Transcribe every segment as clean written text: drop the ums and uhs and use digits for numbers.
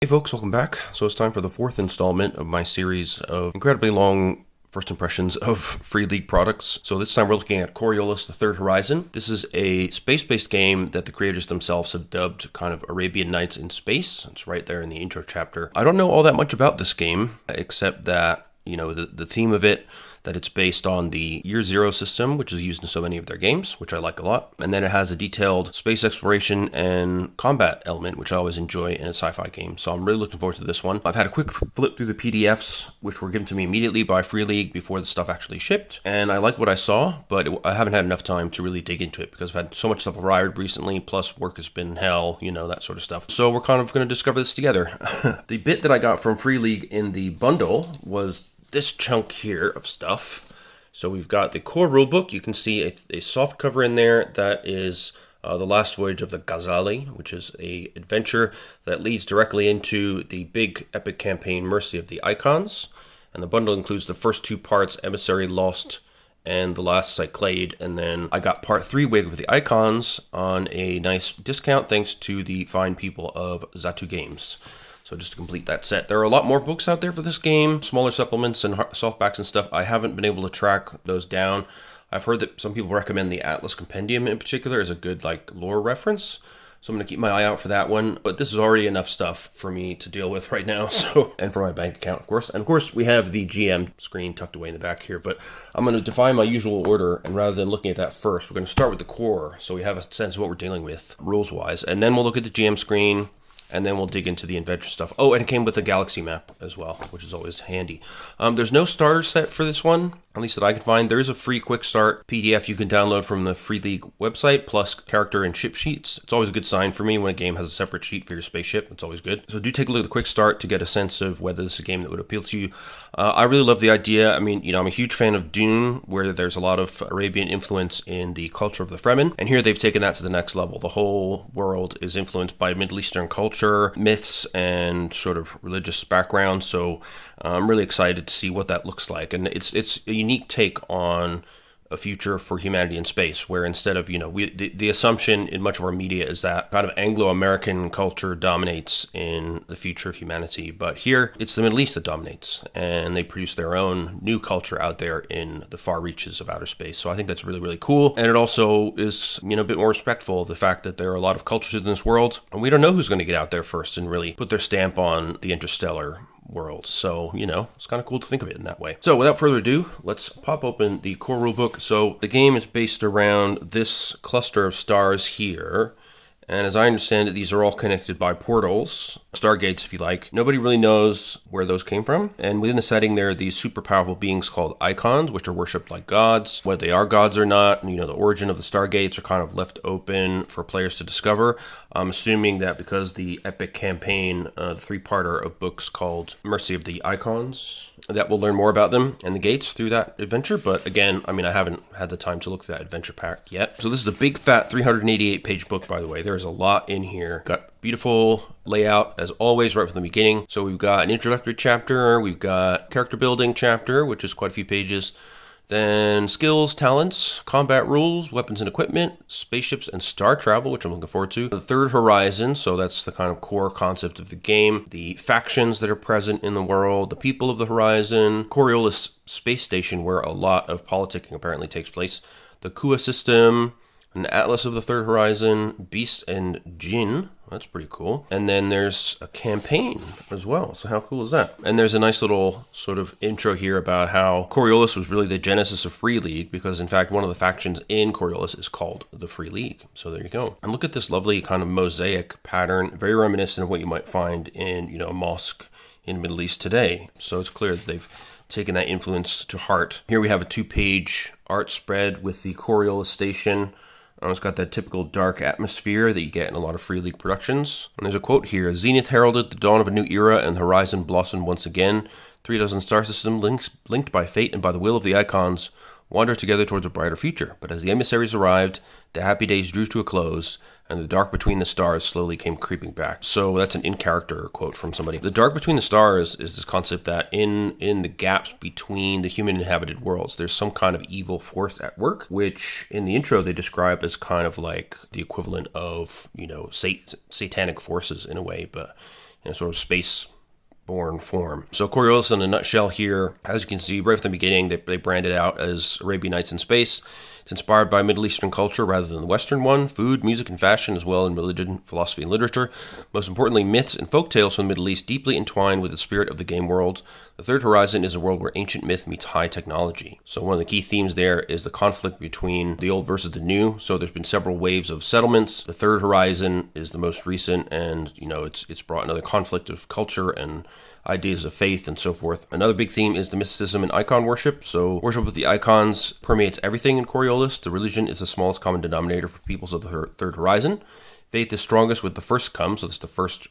Hey folks, welcome back. So it's time for the fourth installment of my series of incredibly long first impressions of Free League products. So this time we're looking at Coriolis, the Third Horizon. This is a space-based game that the creators themselves have dubbed kind of Arabian Nights in space. It's right there in the intro chapter. I don't know all that much about this game, except that, you know, the theme of it, that it's based on the Year Zero system, which is used in so many of their games, which I like a lot. And then it has a detailed space exploration and combat element, which I always enjoy in a sci-fi game. So I'm really looking forward to this one. I've had a quick flip through the PDFs, which were given to me immediately by Free League before the stuff actually shipped. And I like what I saw, but I haven't had enough time to really dig into it because I've had so much stuff arrived recently, plus work has been hell, you know, that sort of stuff. So we're kind of going to discover this together. The bit that I got from Free League in the bundle was this chunk here of stuff. So we've got the core rulebook. You can see a soft cover in there that is The Last Voyage of the Ghazali, which is a adventure that leads directly into the big epic campaign Mercy of the Icons. And the bundle includes the first two parts, Emissary Lost and The Last Cyclade. And then I got part 3, Wake of the Icons, on a nice discount thanks to the fine people of Zatu Games. So just to complete that set. There are a lot more books out there for this game, smaller supplements and softbacks and stuff. I haven't been able to track those down. I've heard that some people recommend the Atlas Compendium in particular as a good lore reference. So I'm going to keep my eye out for that one. But this is already enough stuff for me to deal with right now. And for my bank account, of course. And of course, we have the GM screen tucked away in the back here. But I'm going to define my usual order. And rather than looking at that first, we're going to start with the core, so we have a sense of what we're dealing with rules-wise. And then we'll look at the GM screen. And then we'll dig into the adventure stuff. Oh, and it came with a galaxy map as well, which is always handy. There's no starter set for this one, at least that I can find. There is a free quick start PDF you can download from the Free League website, plus character and ship sheets. It's always a good sign for me when a game has a separate sheet for your spaceship. It's always good. So do take a look at the quick start to get a sense of whether this is a game that would appeal to you. I really love the idea. I mean, you know, I'm a huge fan of Dune, where there's a lot of Arabian influence in the culture of the Fremen. And here they've taken that to the next level. The whole world is influenced by Middle Eastern culture, myths, and sort of religious background. So I'm really excited to see what that looks like. And it's a unique take on a future for humanity in space, where instead of, you know, the assumption in much of our media is that kind of Anglo-American culture dominates in the future of humanity. But here, it's the Middle East that dominates, and they produce their own new culture out there in the far reaches of outer space. So I think that's really, really cool. And it also is, you know, a bit more respectful of the fact that there are a lot of cultures in this world, and we don't know who's going to get out there first and really put their stamp on the interstellar world. So, you know, it's kind of cool to think of it in that way. So without further ado, let's pop open the core rulebook. So the game is based around this cluster of stars here. And as I understand it, these are all connected by portals, stargates if you like. Nobody really knows where those came from. And within the setting, there are these super powerful beings called icons, which are worshipped like gods. Whether they are gods or not, you know, the origin of the stargates are kind of left open for players to discover. I'm assuming that because the epic campaign, the three-parter of books called Mercy of the Icons, that we'll learn more about them and the gates through that adventure. But again, I mean, I haven't had the time to look at that adventure pack yet. So this is a big fat 388-page book, by the way. There's a lot in here. Got beautiful layout as always right from the beginning. So we've got an introductory chapter, we've got character building chapter, which is quite a few pages. Then skills, talents, combat rules, weapons and equipment, spaceships and star travel, which I'm looking forward to. The Third Horizon, so that's the kind of core concept of the game. The factions that are present in the world, the people of the horizon, Coriolis space station where a lot of politicking apparently takes place. The Kua system, an atlas of the Third Horizon, beast and jinn. That's pretty cool. And then there's a campaign as well. So how cool is that? And there's a nice little sort of intro here about how Coriolis was really the genesis of Free League, because in fact, one of the factions in Coriolis is called the Free League. So there you go. And look at this lovely kind of mosaic pattern, very reminiscent of what you might find in, you know, a mosque in the Middle East today. So it's clear that they've taken that influence to heart. Here we have a 2-page art spread with the Coriolis station. It's got that typical dark atmosphere that you get in a lot of Free League productions. And there's a quote here: Zenith heralded the dawn of a new era, and the horizon blossomed once again. 36 star system linked by fate and by the will of the icons wander together towards a brighter future. But as the emissaries arrived, the happy days drew to a close, and the dark between the stars slowly came creeping back. So that's an in-character quote from somebody. The dark between the stars is this concept that in the gaps between the human inhabited worlds, there's some kind of evil force at work, which in the intro they describe as kind of like the equivalent of, you know, satanic forces in a way, but in a sort of space-born form. So Coriolis in a nutshell here, as you can see right from the beginning, they brand it out as Arabian Nights in Space. It's inspired by Middle Eastern culture rather than the Western one, food, music, and fashion, as well as religion, philosophy, and literature. Most importantly, myths and folk tales from the Middle East deeply entwined with the spirit of the game world. The Third Horizon is a world where ancient myth meets high technology. So one of the key themes there is the conflict between the old versus the new. So there's been several waves of settlements. The Third Horizon is the most recent, and it's brought another conflict of culture and ideas of faith and so forth. Another big theme is the mysticism and icon worship. So worship of the icons permeates everything in Coriolis. The religion is the smallest common denominator for peoples of the Third Horizon. Faith is strongest with the first come, so that's the first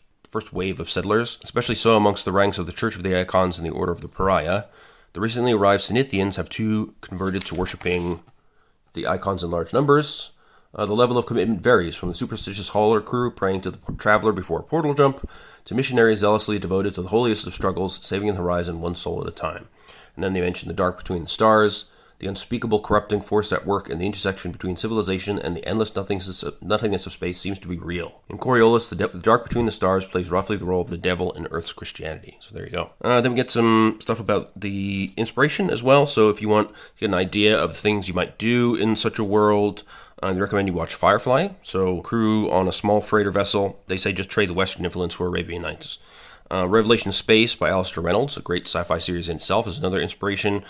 wave of settlers, especially so amongst the ranks of the Church of the Icons and the Order of the Pariah. The recently arrived Zenithians have too converted to worshipping the icons in large numbers. The level of commitment varies, from the superstitious hauler crew praying to the traveler before a portal jump, to missionaries zealously devoted to the holiest of struggles, saving the horizon one soul at a time. And then they mention the dark between the stars, the unspeakable corrupting force at work in the intersection between civilization and the endless nothingness of space seems to be real. In Coriolis, the dark between the stars plays roughly the role of the devil in Earth's Christianity. So there you go. Then we get some stuff about the inspiration as well. So if you want to get an idea of the things you might do in such a world, I recommend you watch Firefly. So crew on a small freighter vessel. They say just trade the Western influence for Arabian Nights. Revelation Space by Alistair Reynolds, a great sci-fi series in itself, is another inspiration,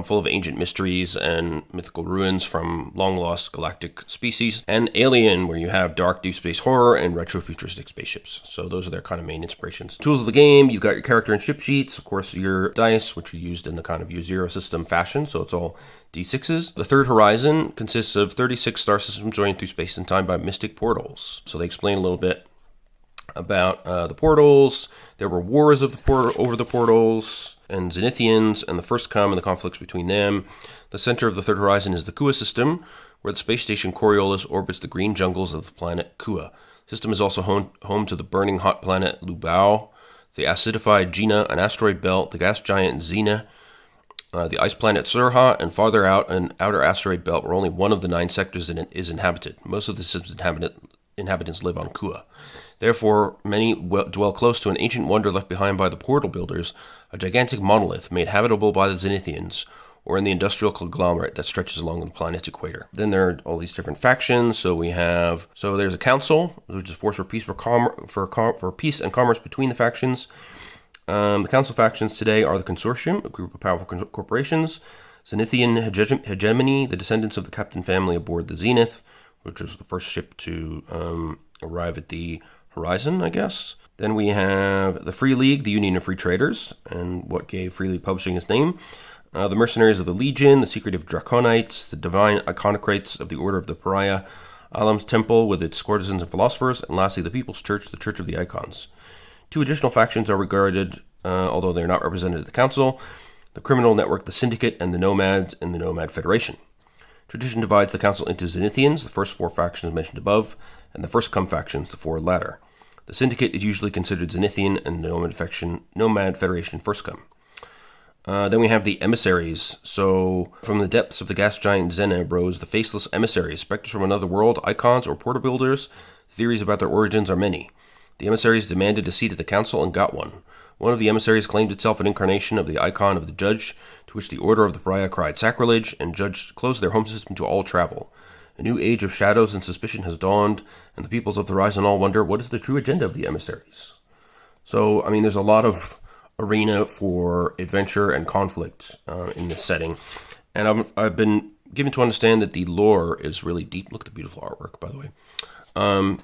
full of ancient mysteries and mythical ruins from long-lost galactic species. And Alien, where you have dark deep space horror and retro-futuristic spaceships. So those are their kind of main inspirations. Tools of the game, you've got your character and ship sheets, of course your dice, which are used in the kind of U0 system fashion, so it's all D6s. The Third Horizon consists of 36 star systems joined through space and time by mystic portals. So they explain a little bit about the portals. There were wars of over the portals, and Zenithians, and the First Come and the conflicts between them. The center of the Third Horizon is the Kua system, where the space station Coriolis orbits the green jungles of the planet Kua. The system is also home to the burning hot planet Lubao, the acidified Gina, an asteroid belt, the gas giant Xena, the ice planet Surha, and farther out, an outer asteroid belt where only one of the 9 sectors is inhabited. Most of the system's inhabitants live on Kua. Therefore, many dwell close to an ancient wonder left behind by the portal builders, a gigantic monolith made habitable by the Zenithians, or in the industrial conglomerate that stretches along the planet's equator. Then there are all these different factions. So there's a council, which is a force for peace for peace and commerce between the factions. The council factions today are the Consortium, a group of powerful corporations, Zenithian hegemony, the descendants of the captain family aboard the Zenith, which was the first ship to arrive at the Horizon, I guess. Then we have the Free League, the Union of Free Traders, and what gave Free League Publishing its name. The Mercenaries of the Legion, the Secretive Draconites, the Divine Iconocrates of the Order of the Pariah, Alam's Temple with its courtesans and philosophers, and lastly the People's Church, the Church of the Icons. 2 additional factions are regarded, although they are not represented at the Council: the criminal network, the Syndicate, and the Nomads in the Nomad Federation. Tradition divides the Council into Zenithians, the first 4 factions mentioned above, and the First Come factions, the 4 latter. The Syndicate is usually considered Zenithian, and the Nomad Federation First Come. Then we have the Emissaries. So, from the depths of the gas giant Xena rose the faceless emissaries, specters from another world, icons, or portal builders. Theories about their origins are many. The emissaries demanded a seat at the council and got one. One of the emissaries claimed itself an incarnation of the icon of the Judge, to which the Order of the Pariah cried sacrilege, and Judge closed their home system to all travel. A new age of shadows and suspicion has dawned, and the peoples of the Horizon all wonder what is the true agenda of the emissaries. So, there's a lot of arena for adventure and conflict in this setting. And I've been given to understand that the lore is really deep. Look at the beautiful artwork, by the way.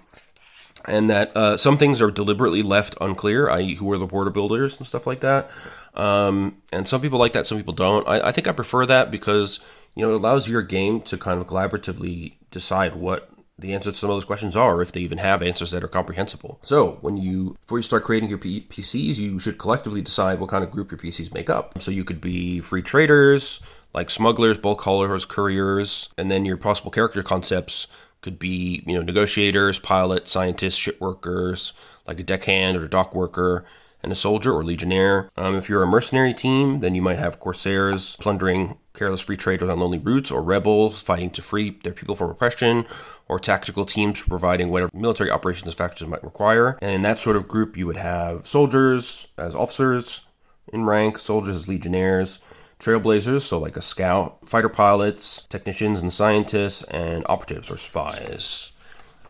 And that some things are deliberately left unclear, i.e. who are the border builders and stuff like that. And some people like that, some people don't. I think I prefer that because, it allows your game to kind of collaboratively decide what the answers to some of those questions are, or if they even have answers that are comprehensible. So before you start creating your PCs, you should collectively decide what kind of group your PCs make up. So you could be free traders, like smugglers, bulk haulers, couriers, and then your possible character concepts could be, negotiators, pilots, scientists, ship workers, like a deckhand or a dock worker. and a soldier or legionnaire. If you're a mercenary team, then you might have corsairs plundering careless free traders on lonely routes, or rebels fighting to free their people from oppression, or tactical teams providing whatever military operations factions might require. And in that sort of group, you would have soldiers as officers in rank, soldiers as legionnaires, trailblazers, so like a scout, fighter pilots, technicians and scientists, and operatives or spies.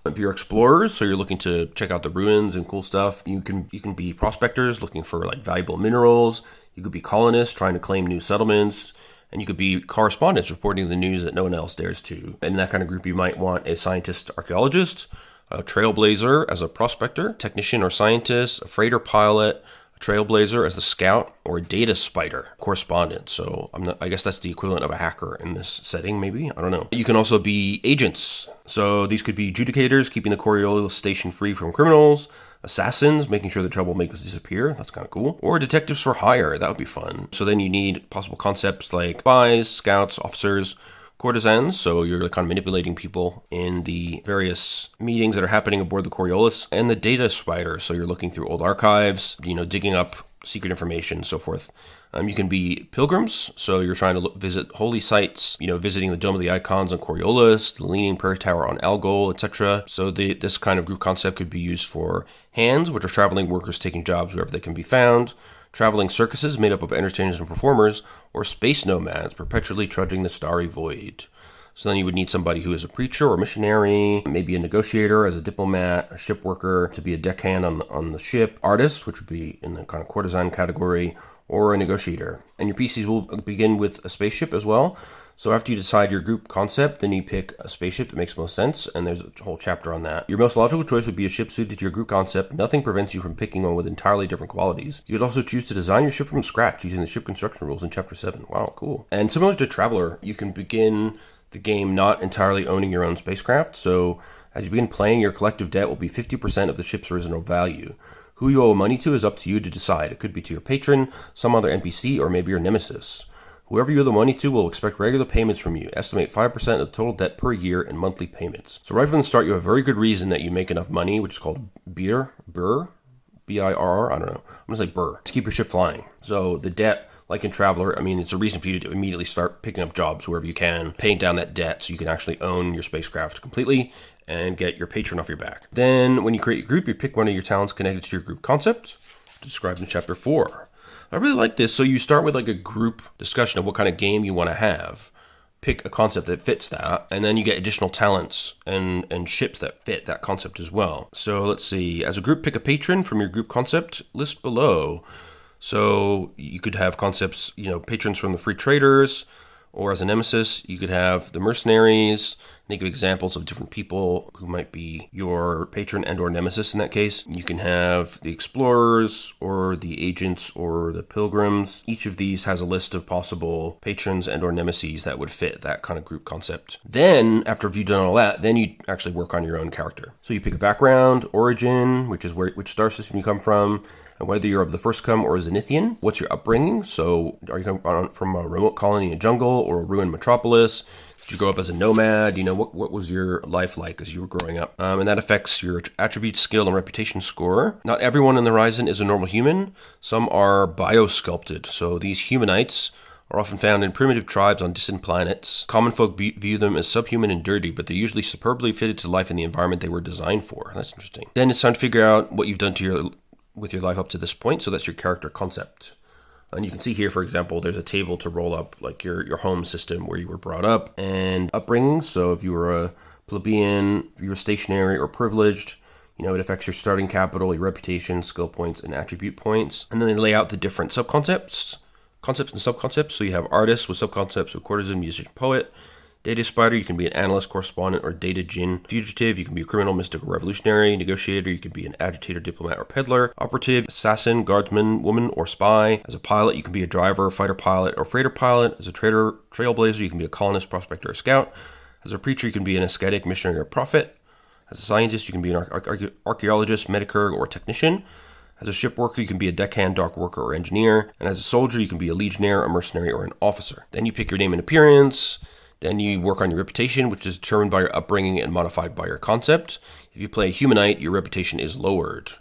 If you're explorers, so you're looking to check out the ruins and cool stuff, you can be prospectors looking for like valuable minerals. You could be colonists trying to claim new settlements, and you could be correspondents reporting the news that no one else dares to. And in that kind of group, you might want a scientist, archaeologist, a trailblazer as a prospector, technician or scientist, a freighter pilot, a trailblazer as a scout, or a data spider correspondent. So I guess that's the equivalent of a hacker in this setting, maybe. I don't know. You can also be agents. So these could be adjudicators, keeping the Coriolis station free from criminals, assassins, making sure the troublemakers disappear. That's kind of cool. Or detectives for hire. That would be fun. So then you need possible concepts like spies, scouts, officers, courtesans. So you're kind of manipulating people in the various meetings that are happening aboard the Coriolis. And the data spider. So you're looking through old archives, digging up secret information, so forth. You can be pilgrims, so you're trying to visit holy sites, visiting the Dome of the Icons on Coriolis, the Leaning Prayer Tower on Algol, etc. So this kind of group concept could be used for hands, which are traveling workers taking jobs wherever they can be found, traveling circuses made up of entertainers and performers, or space nomads perpetually trudging the starry void. So then you would need somebody who is a preacher or missionary, maybe a negotiator as a diplomat, a ship worker to be a deckhand on the ship, artist, which would be in the kind of courtesan category, or a negotiator. And your PCs will begin with a spaceship as well. So after you decide your group concept, then you pick a spaceship that makes most sense, and there's a whole chapter on that. Your most logical choice would be a ship suited to your group concept. Nothing prevents you from picking one with entirely different qualities. You could also choose to design your ship from scratch using the ship construction rules in Chapter 7. Wow, cool. And similar to Traveler, you can begin the game not entirely owning your own spacecraft. So as you begin playing, your collective debt will be 50% of the ship's original value. Who you owe money to is up to you to decide. It could be to your patron, some other NPC, or maybe your nemesis. Whoever you owe the money to will expect regular payments from you. Estimate 5% of the total debt per year in monthly payments. So right from the start, you have a very good reason that you make enough money, which is called burr, B-I-R-R, I don't know. I'm going to say burr, to keep your ship flying. So the debt, like in Traveler, it's a reason for you to immediately start picking up jobs wherever you can, paying down that debt so you can actually own your spacecraft completely and get your patron off your back. Then when you create your group, you pick one of your talents connected to your group concept, described in Chapter 4. I really like this. So you start with like a group discussion of what kind of game you want to have. Pick a concept that fits that, and then you get additional talents and ships that fit that concept as well. So let's see. As a group, pick a patron from your group concept list below. So you could have concepts, patrons from the free traders, or as a nemesis, you could have the mercenaries. Think of examples of different people who might be your patron and or nemesis in that case. You can have the explorers or the agents or the pilgrims. Each of these has a list of possible patrons and or nemesis that would fit that kind of group concept. Then, after you've done all that, then you actually work on your own character. So you pick a background, origin, which star system you come from, and whether you're of the first come or a Zenithian. What's your upbringing? So are you from a remote colony in a jungle or a ruined metropolis? Did you grow up as a nomad? What was your life like as you were growing up? And that affects your attribute, skill, and reputation score. Not everyone in the Horizon is a normal human. Some are biosculpted. So these humanites are often found in primitive tribes on distant planets. Common folk view them as subhuman and dirty, but they're usually superbly fitted to life in the environment they were designed for. That's interesting. Then it's time to figure out what you've done with your life up to this point. So that's your character concept. And you can see here, for example, there's a table to roll up like your home system where you were brought up and upbringing. So if you were a plebeian, if you were stationary or privileged, it affects your starting capital, your reputation, skill points, and attribute points. And then they lay out the different concepts and subconcepts. So you have artists with subconcepts of courtesan, musician, poet. Data spider, you can be an analyst, correspondent, or data djinn. Fugitive, you can be a criminal, mystic, or revolutionary. Negotiator, you can be an agitator, diplomat, or peddler. Operative, assassin, guardsman, woman, or spy. As a pilot, you can be a driver, fighter pilot, or freighter pilot. As a trailblazer, you can be a colonist, prospector, or scout. As a preacher, you can be an ascetic, missionary, or prophet. As a scientist, you can be an archaeologist, medicurg, or technician. As a ship worker, you can be a deckhand, dock worker, or engineer. And as a soldier, you can be a legionnaire, a mercenary, or an officer. Then you pick your name and appearance. Then you work on your reputation, which is determined by your upbringing and modified by your concept. If you play a humanite, your reputation is lowered.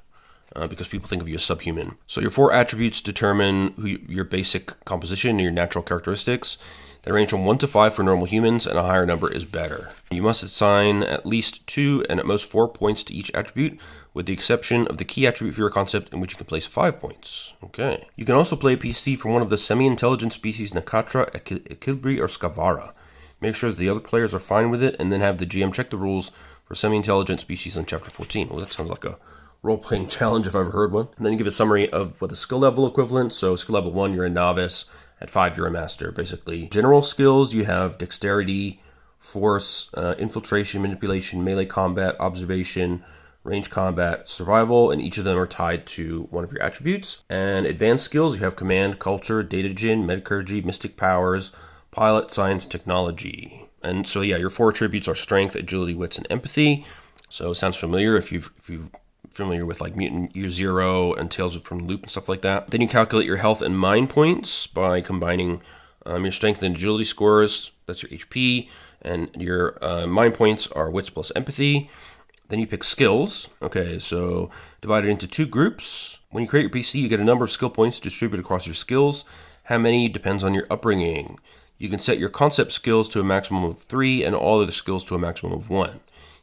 because people think of you as subhuman. So your 4 attributes determine your basic composition and your natural characteristics. They range from 1 to 5 for normal humans, and a higher number is better. You must assign at least 2 and at most 4 points to each attribute, with the exception of the key attribute for your concept, in which you can place 5 points. Okay. You can also play a PC from one of the semi-intelligent species Nakatra, Equilibri, or Scavara. Make sure that the other players are fine with it, and then have the GM check the rules for semi-intelligent species in Chapter 14. Well, that sounds like a role-playing challenge if I've ever heard one. And then you give a summary of what the skill level equivalent. So skill level 1, you're a novice. At 5, you're a master, basically. General skills, you have dexterity, force, infiltration, manipulation, melee combat, observation, range combat, survival, and each of them are tied to one of your attributes. And advanced skills, you have command, culture, datagen, metacurgy, mystic powers, pilot, science, technology. And so, yeah, your 4 attributes are strength, agility, wits, and empathy. So it sounds familiar if you're familiar with like Mutant Year Zero and Tales from the Loop and stuff like that. Then you calculate your health and mind points by combining your strength and agility scores. That's your HP. And your mind points are wits plus empathy. Then you pick skills. Okay, so divide it into 2 groups. When you create your PC, you get a number of skill points distributed across your skills. How many depends on your upbringing. You can set your concept skills to a maximum of 3 and all other skills to a maximum of 1.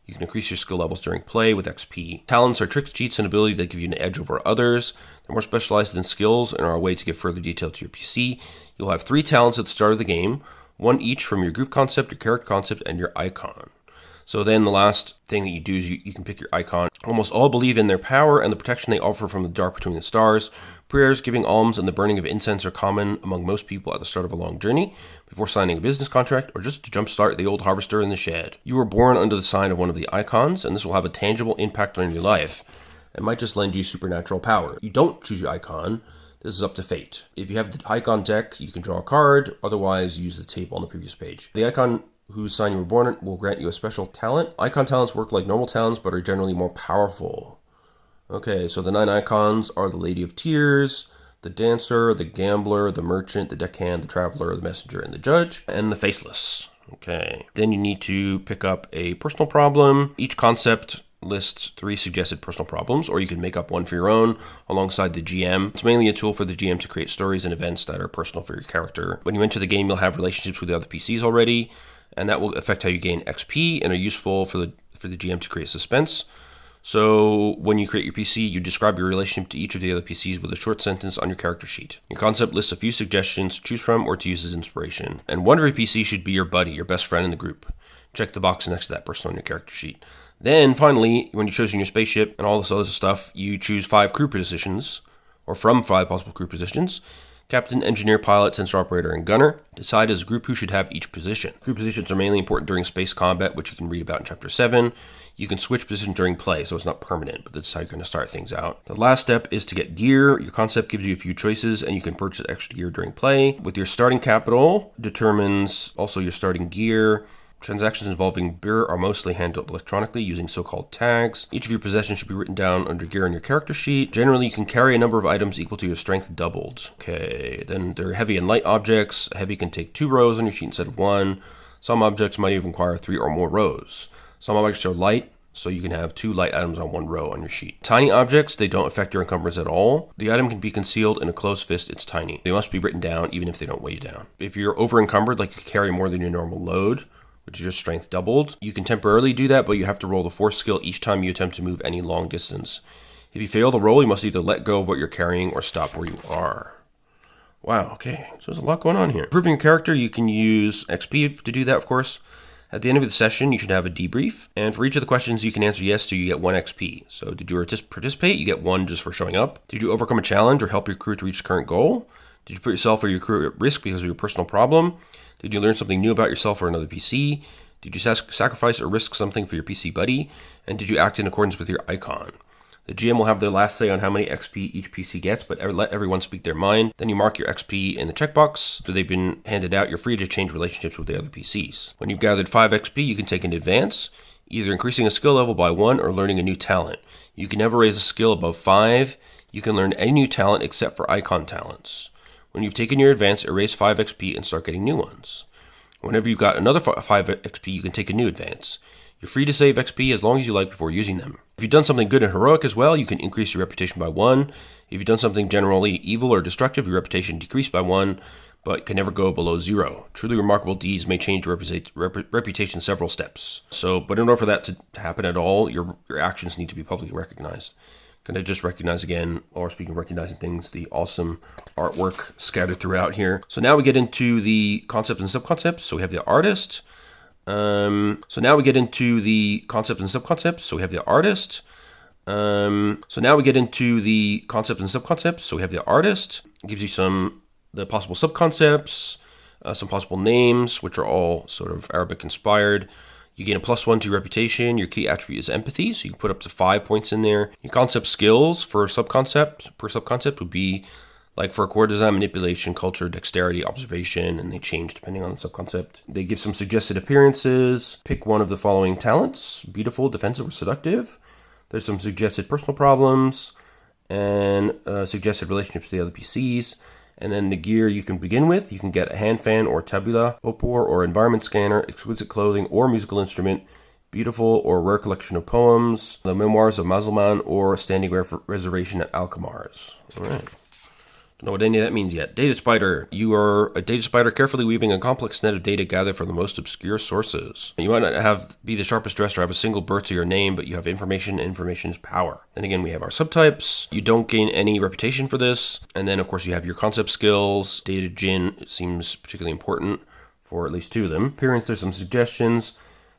You can increase your skill levels during play with XP. Talents are tricks, cheats, and ability that give you an edge over others. They're more specialized than skills and are a way to give further detail to your PC. You'll have 3 talents at the start of the game, 1 each from your group concept, your character concept, and your icon. So then the last thing that you do is you can pick your icon. Almost all believe in their power and the protection they offer from the dark between the stars. Prayers, giving alms, and the burning of incense are common among most people at the start of a long journey, before signing a business contract, or just to jumpstart the old harvester in the shed. You were born under the sign of one of the icons, and this will have a tangible impact on your life. It might just lend you supernatural power. You don't choose your icon. This is up to fate. If you have the icon deck, you can draw a card. Otherwise, use the table on the previous page. The icon whose sign you were born in will grant you a special talent. Icon talents work like normal talents, but are generally more powerful. Okay, so the 9 icons are the Lady of Tears, the Dancer, the Gambler, the Merchant, the Deckhand, the Traveler, the Messenger, and the Judge, and the Faithless. Okay, then you need to pick up a personal problem. Each concept lists 3 suggested personal problems, or you can make up one for your own alongside the GM. It's mainly a tool for the GM to create stories and events that are personal for your character. When you enter the game, you'll have relationships with the other PCs already, and that will affect how you gain XP and are useful for the GM to create suspense. So when you create your PC, you describe your relationship to each of the other PCs with a short sentence on your character sheet. Your concept lists a few suggestions to choose from or to use as inspiration. And one of your PC should be your buddy, your best friend in the group. Check the box next to that person on your character sheet. Then finally, when you're choosing your spaceship and all this other stuff, you choose 5 crew positions, or from 5 possible crew positions. Captain, engineer, pilot, sensor operator, and gunner. Decide as a group who should have each position. Crew positions are mainly important during space combat, which you can read about in Chapter 7. You can switch positions during play, so it's not permanent, but that's how you're going to start things out. The last step is to get gear. Your concept gives you a few choices, and you can purchase extra gear during play. With your starting capital determines also your starting gear. Transactions involving beer are mostly handled electronically using so-called tags. Each of your possessions should be written down under gear on your character sheet. Generally, you can carry a number of items equal to your strength doubled. Okay, then there are heavy and light objects. Heavy can take 2 rows on your sheet instead of 1. Some objects might even require 3 or more rows. Some objects are light, so you can have 2 light items on 1 row on your sheet. Tiny objects, they don't affect your encumbrance at all. The item can be concealed in a closed fist, it's tiny. They must be written down even if they don't weigh you down. If you're over encumbered, like you carry more than your normal load, which is your strength doubled, you can temporarily do that, but you have to roll the force skill each time you attempt to move any long distance. If you fail the roll, you must either let go of what you're carrying or stop where you are. Wow, okay, so there's a lot going on here. Improving your character, you can use XP to do that, of course. At the end of the session, you should have a debrief, and for each of the questions you can answer yes to, you get 1 XP. So did you participate? You get 1 just for showing up. Did you overcome a challenge or help your crew to reach the current goal? Did you put yourself or your crew at risk because of your personal problem? Did you learn something new about yourself or another PC? Did you sacrifice or risk something for your PC buddy? And did you act in accordance with your icon? The GM will have their last say on how many XP each PC gets, but let everyone speak their mind. Then you mark your XP in the checkbox. After they've been handed out, you're free to change relationships with the other PCs. When you've gathered 5 XP, you can take an advance, either increasing a skill level by 1 or learning a new talent. You can never raise a skill above 5. You can learn any new talent except for icon talents. When you've taken your advance, erase 5 XP and start getting new ones. Whenever you've got another 5 XP, you can take a new advance. You're free to save XP as long as you like before using them. If you've done something good and heroic as well, you can increase your reputation by 1. If you've done something generally evil or destructive, your reputation decreased by 1, but can never go below 0. Truly remarkable deeds may change your reputation several steps. But in order for that to happen at all, your actions need to be publicly recognized. Can I just recognize again, or speaking of recognizing things, the awesome artwork scattered throughout here. So now we get into the concepts and subconcepts. So we have the artist. So now we get into the concepts and subconcepts. So we have the artist. It gives you the possible subconcepts, some possible names, which are all sort of Arabic inspired. You gain a +1 to your reputation. Your key attribute is empathy, so you can put up to 5 points in there. Your concept skills per subconcept would be like for core design, manipulation, culture, dexterity, observation, and they change depending on the subconcept. They give some suggested appearances. Pick one of the following talents: beautiful, defensive, or seductive. There's some suggested personal problems and suggested relationships to the other PCs. And then the gear you can begin with, you can get a hand fan or tabula, opor or environment scanner, exquisite clothing or musical instrument, beautiful or rare collection of poems, the memoirs of Mazalman, or a standing reservation at Alcamar's. All right. Don't know what any of that means yet. Data spider. You are a data spider carefully weaving a complex net of data gathered from the most obscure sources. You might not be the sharpest dressed or have a single birth to your name, but you have information, and information's power. Then again, we have our subtypes. You don't gain any reputation for this. And then, of course, you have your concept skills. Data Jin, it seems particularly important for at least 2 of them. Appearance, there's some suggestions.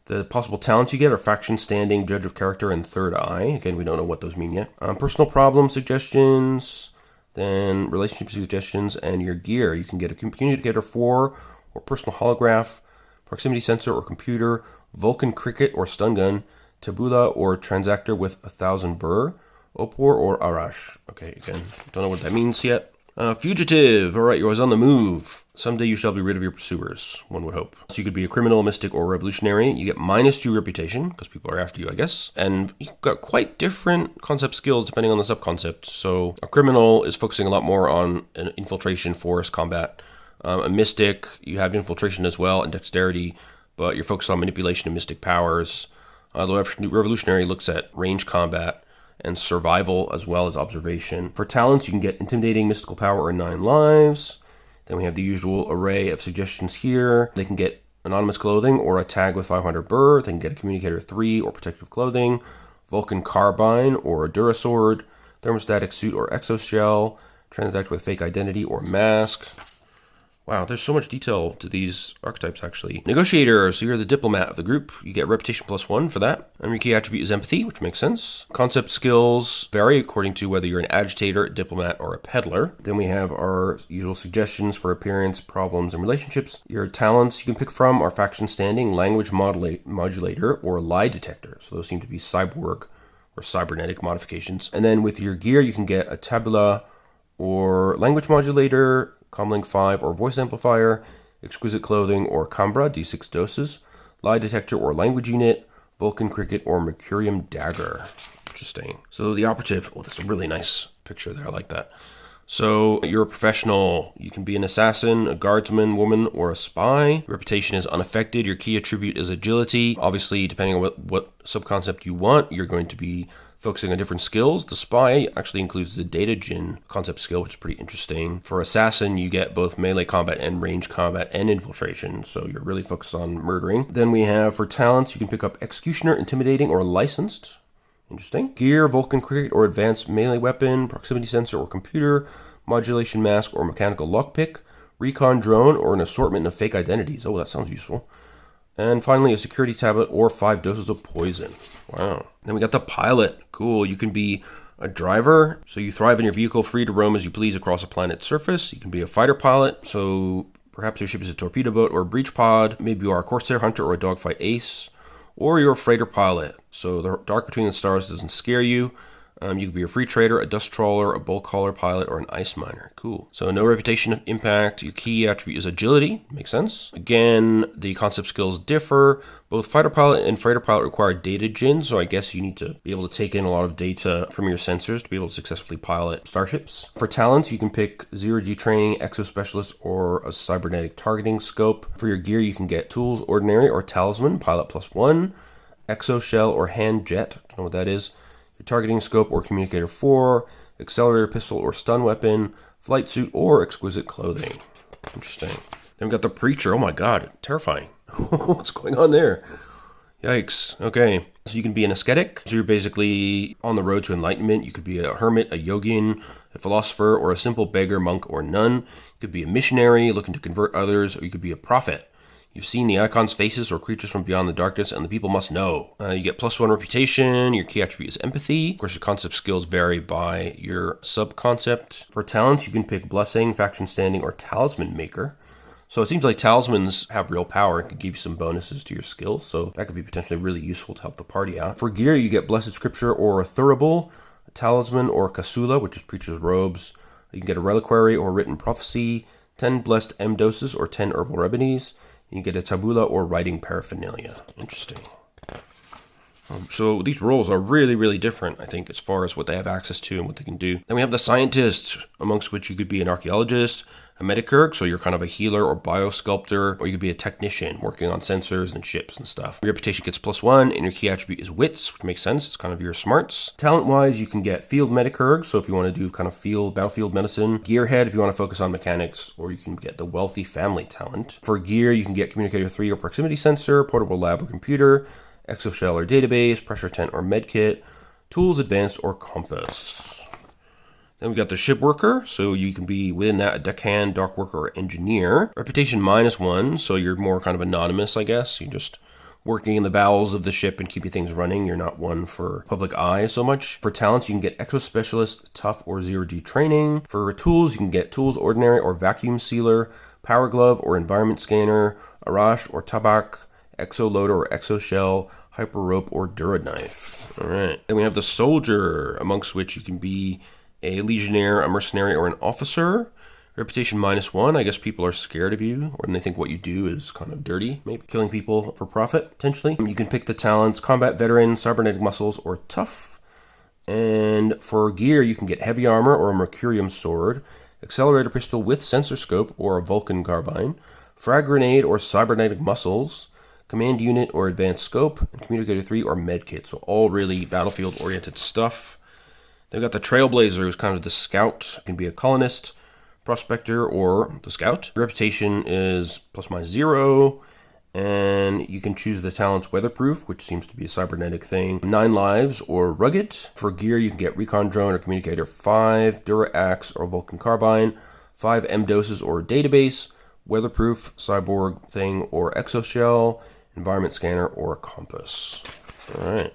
The possible talents you get are faction standing, judge of character, and third eye. Again, we don't know what those mean yet. Personal problem suggestions. Then relationship suggestions and your gear. You can get a communicator 4 or personal holograph, proximity sensor or computer, Vulcan cricket or stun gun, tabula or transactor with 1,000 burr, opor or arash. Okay, again, don't know what that means yet. Fugitive. All right, you're always on the move. Someday you shall be rid of your pursuers, one would hope. So you could be a criminal, mystic, or revolutionary. You get -2 reputation, because people are after you, I guess. And you've got quite different concept skills depending on the subconcept. So a criminal is focusing a lot more on an infiltration, force, combat. A mystic, you have infiltration as well, and dexterity, but you're focused on manipulation and mystic powers. The revolutionary looks at range combat and survival as well as observation. For talents, you can get intimidating, mystical power, or 9 lives. Then we have the usual array of suggestions here. They can get anonymous clothing or a tag with 500 burr. They can get a communicator 3 or protective clothing, Vulcan carbine or a durasword, thermostatic suit or exoshell, transact with fake identity or mask. Wow, there's so much detail to these archetypes, actually. Negotiator, so you're the diplomat of the group. You get reputation +1 for that. And your key attribute is empathy, which makes sense. Concept skills vary according to whether you're an agitator, diplomat, or a peddler. Then we have our usual suggestions for appearance, problems, and relationships. Your talents you can pick from are faction standing, language modulator, or lie detector. So those seem to be cyborg or cybernetic modifications. And then with your gear, you can get a tabula or language modulator, Comlink 5 or voice amplifier, exquisite clothing or Cambra, D6 doses, lie detector or language unit, Vulcan cricket or Mercurium dagger. Interesting. So the operative, that's a really nice picture there. I like that. So you're a professional. You can be an assassin, a guardsman, woman, or a spy. Reputation is unaffected. Your key attribute is agility. Obviously, depending on what subconcept you want, you're going to be focusing on different skills. The spy actually includes the data Jin concept skill, which is pretty interesting. For assassin, you get both melee combat and range combat and infiltration, so you're really focused on murdering. Then we have for talents, you can pick up executioner, intimidating, or licensed. Interesting. Gear, Vulcan cricket or advanced melee weapon, proximity sensor or computer, modulation mask or mechanical lockpick, recon drone or an assortment of fake identities. Oh, that sounds useful. And finally, a security tablet or 5 doses of poison. Wow. Then we got the pilot. Cool. You can be a driver, so you thrive in your vehicle, free to roam as you please across a planet's surface. You can be a fighter pilot, so perhaps your ship is a torpedo boat or a breach pod. Maybe you are a corsair hunter or a dogfight ace. Or you're a freighter pilot, so the dark between the stars doesn't scare you. You could be a free trader, a dust trawler, a bulk hauler pilot, or an ice miner. Cool. So no reputation of impact. Your key attribute is agility. Makes sense. Again, the concept skills differ. Both fighter pilot and freighter pilot require data Jin, so I guess you need to be able to take in a lot of data from your sensors to be able to successfully pilot starships. For talents, you can pick 0G training, exo specialist, or a cybernetic targeting scope. For your gear, you can get tools, ordinary, or talisman, pilot +1, exo shell, or hand jet. Don't know what that is. the targeting scope or communicator 4, accelerator pistol or stun weapon, flight suit, or exquisite clothing. Interesting. Then we got the preacher. Oh my god, terrifying. What's going on there? Yikes. Okay. So you can be an ascetic. So you're basically on the road to enlightenment. You could be a hermit, a yogin, a philosopher, or a simple beggar, monk, or nun. You could be a missionary looking to convert others, or you could be a prophet. You've seen the icons' faces or creatures from beyond the darkness, and the people must know. You get +1 reputation. Your key attribute is empathy. Of course, your concept skills vary by your sub-concept. For talents, you can pick blessing, faction standing, or talisman maker. So it seems like talismans have real power and can give you some bonuses to your skills, so that could be potentially really useful to help the party out. For gear, you get Blessed Scripture or a Thurible, a Talisman or a Kasula, which is Preacher's Robes. You can get a Reliquary or Written Prophecy, 10 Blessed M Doses or 10 Herbal Remedies. You can get a Tabula or Writing Paraphernalia. Interesting. So these roles are really, really different, I think, as far as what they have access to and what they can do. Then we have the scientists, amongst which you could be an archaeologist, a medicurg, so you're kind of a healer or biosculptor, or you could be a technician working on sensors and ships and stuff. Your reputation gets +1, and your key attribute is wits, which makes sense. It's kind of your smarts. Talent-wise, you can get field medicurg, so if you want to do kind of battlefield medicine. Gearhead, if you want to focus on mechanics, or you can get the wealthy family talent. For gear, you can get communicator 3 or proximity sensor, portable lab or computer, exoshell or database, pressure tent or medkit, tools, advanced, or compass. Then we got the ship worker, so you can be within that a deckhand, dock worker, or engineer. Reputation -1, so you're more kind of anonymous, I guess. You're just working in the bowels of the ship and keeping things running. You're not one for public eye so much. For talents, you can get exo specialist, tough, or 0G training. For tools, you can get tools, ordinary, or vacuum sealer, power glove, or environment scanner, arash, or tabak, exo loader or exo shell, hyper rope, or dura knife. All right. Then we have the soldier, amongst which you can be a legionnaire, a mercenary, or an officer. Reputation -1. I guess people are scared of you, or they think what you do is kind of dirty, maybe killing people for profit, potentially. You can pick the talents combat veteran, cybernetic muscles, or tough. And for gear, you can get heavy armor or a mercurium sword, accelerator pistol with sensor scope or a Vulcan carbine, frag grenade or cybernetic muscles, command unit or advanced scope, and communicator 3 or medkit. So all really battlefield-oriented stuff. They've got the trailblazer, who's kind of the scout. You can be a colonist, prospector, or the scout. Reputation is ±0, and you can choose the talents weatherproof, which seems to be a cybernetic thing, 9 lives, or rugged. For gear, you can get recon drone or communicator 5, dura axe or Vulcan carbine, 5 M doses or database, weatherproof, cyborg thing or exoshell, environment scanner, or a compass. All right.